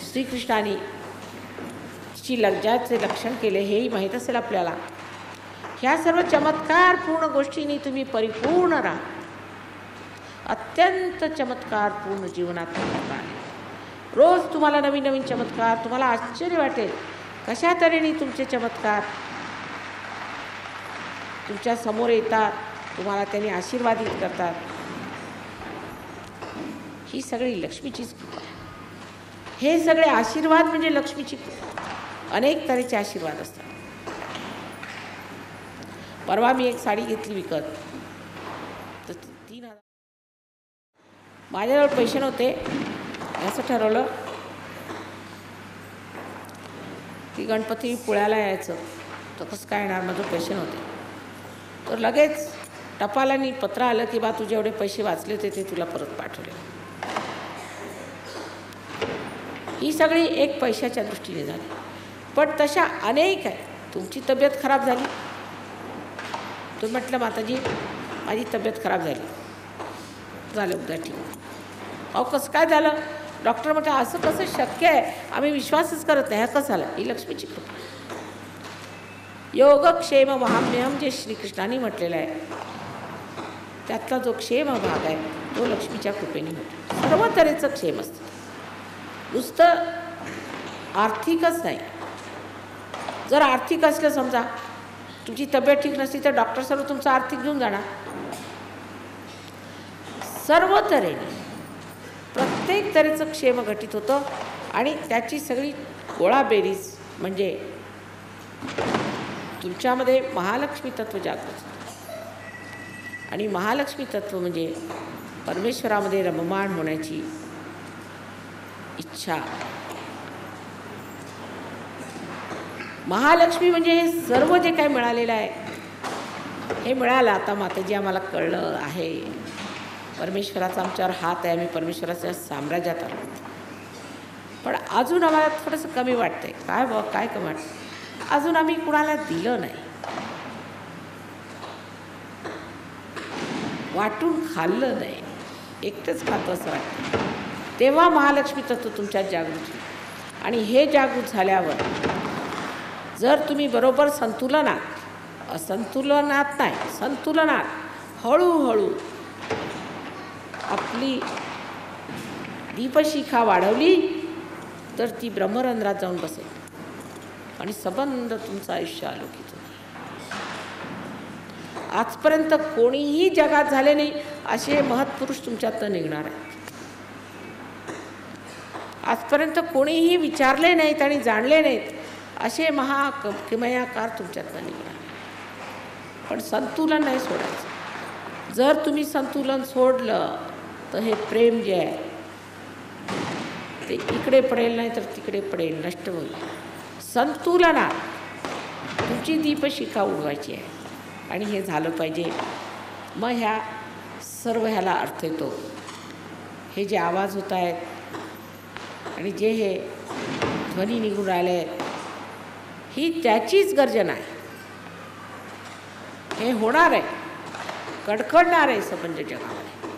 श्रीकृष्णाने तिची लज्जाचे लक्षण केले हेही माहीत असेल आपल्याला. ह्या सर्व चमत्कारपूर्ण गोष्टींनी तुम्ही परिपूर्ण राहा. अत्यंत चमत्कारपूर्ण जीवनात राहा. रोज तुम्हाला नवीन नवीन चमत्कार, तुम्हाला आश्चर्य वाटेल कशा तऱ्हेने तुमचे चमत्कार तुमच्या समोर येतात, तुम्हाला त्यांनी आशीर्वादित करतात. ही सगळी लक्ष्मीचीच कृपा आहे. हे सगळे आशीर्वाद म्हणजे लक्ष्मीची कृपा. अनेक तऱ्हेचे आशीर्वाद असतात. परवा मी एक साडी घेतली विकत, तर 3,000. माझ्याजवळ पैसे नव्हते. असं ठरवलं की गणपती पुण्याला यायचं, तर कसं काय येणार, माझं पैसे नव्हते. तर लगेच टपालानी पत्र आलं की बा तुझे एवढे पैसे वाचले होते ते तुला परत पाठवले. ही सगळी एक पैशाच्या दृष्टीने झाली. पण तशा अनेक आहे. तुमची तब्येत खराब झाली, तुम्ही म्हटलं माताजी माझी तब्येत खराब झाली, झालं उद्या ठीक. अहो कसं काय झालं, डॉक्टर म्हटलं असं कसं शक्य आहे, आम्ही विश्वासच करत नाही. कसं झालं, ही लक्ष्मीची कृपा. योगक्षेम महाम्यम जे श्रीकृष्णाने म्हटलेलं आहे त्यातला जो क्षेम भाग आहे तो लक्ष्मीच्या कृपेने होतो. सर्व तऱ्हेचं क्षेम असतं, नुसतं आर्थिकच नाही. जर आर्थिक असलं समजा तुमची तब्येत ठीक नसली तर डॉक्टर सर्व तुमचं आर्थिक घेऊन जाणार. सर्व तऱ्हेने प्रत्येक तऱ्हेचं क्षेम घटित होतं आणि त्याची सगळी गोळाबेरीज म्हणजे तुमच्यामध्ये महालक्ष्मी तत्व जागृत होतं. आणि महालक्ष्मी तत्व म्हणजे परमेश्वरामध्ये रममाण होण्याची इच्छा. महालक्ष्मी म्हणजे हे सर्व जे काही मिळालेलं आहे हे मिळालं. आता माताजी आम्हाला कळलं आहे परमेश्वराचा आमच्यावर हात आहे, आम्ही परमेश्वराच्या साम्राज्यात आलो. पण अजून आम्हाला थोडंसं कमी वाटतंय. काय कमी वाटतं? अजून आम्ही कुणाला दिलं नाही, वाटून खाल्लं नाही, एकटंच खातो असं वाटतं. तेव्हा महालक्ष्मी तत्व तुमच्यात जागृत होईल. आणि हे जागृत झाल्यावर जर तुम्ही बरोबर संतुलनात, असंतुलनात नाही, संतुलनात हळूहळू आपली दीपशिखा वाढवली तर ती ब्रह्मरंध्रात जाऊन बसेल आणि संबंध तुमचं आयुष्य अलौकिक होईल. आजपर्यंत कोणीही जगात झाले नाही असे महत्पुरुष तुमच्यातनं निघणार आहेत. आजपर्यंत कोणीही विचारले नाहीत आणि जाणले नाहीत असे किमयाकार तुमच्यातनं निघणार. पण संतुलन नाही सोडायचं. जर तुम्ही संतुलन सोडलं तर हे प्रेम जे आहे ते इकडे पडेल नाही तर तिकडे पडेल, नष्ट होईल. संतुलनात तुमची दीपशिखा उडवायची आहे आणि हे झालं पाहिजे. मग ह्या सर्व ह्याला अर्थ येतो. हे जे आवाज होत आहेत आणि जे हे ध्वनी निघून राहिले आहेत ही त्याचीच गर्जना आहे. हे होणार आहे, कडकडणार आहे सबंध जगामध्ये,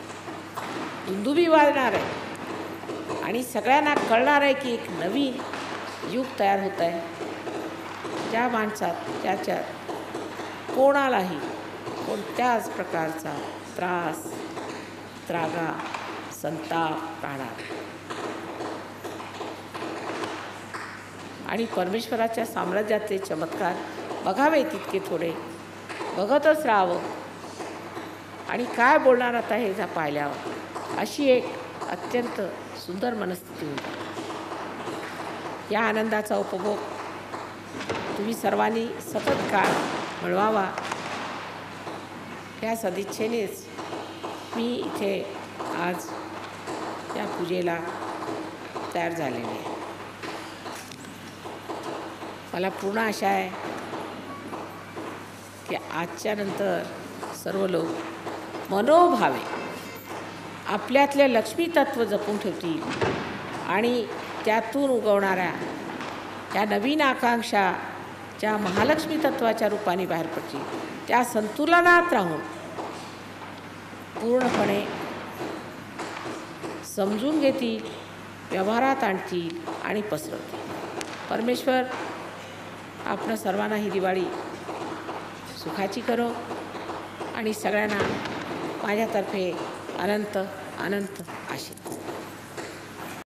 दुंदुभी वाजणार आहे आणि सगळ्यांना कळणार आहे की एक नवीन युग तयार होत आहे. ज्या माणसात त्याच्यात कोणालाही कोणत्याच प्रकारचा त्रास, त्रागा, संताप राहणार आणि परमेश्वराच्या साम्राज्यातले चमत्कार बघावे तितके थोडे बघतच राहावं. आणि काय बोलणार आता हे पाहिल्यावर अशी एक अत्यंत सुंदर मनस्थिती होती. या आनंदाचा उपभोग तुम्ही सर्वांनी सतत काळ मिळवावा या सदिच्छेनेच मी इथे आज या पूजेला तयार झालेले आहे. मला पूर्ण आशा आहे की आजच्या नंतर सर्व लोक मनोभावे आपल्यातले लक्ष्मी तत्व जपून ठेवतील आणि त्यातून उगवणाऱ्या त्या नवीन आकांक्षा ज्या महालक्ष्मी तत्वाच्या रूपाने बाहेर पडतील त्या संतुलनात राहून पूर्णपणे समजून घेतील, व्यवहारात आणतील आणि पसरवतील. परमेश्वर आपण सर्वांना ही दिवाळी सुखाची करो आणि सगळ्यांना माझ्यातर्फे अनंत अनंत आशीर्वाद.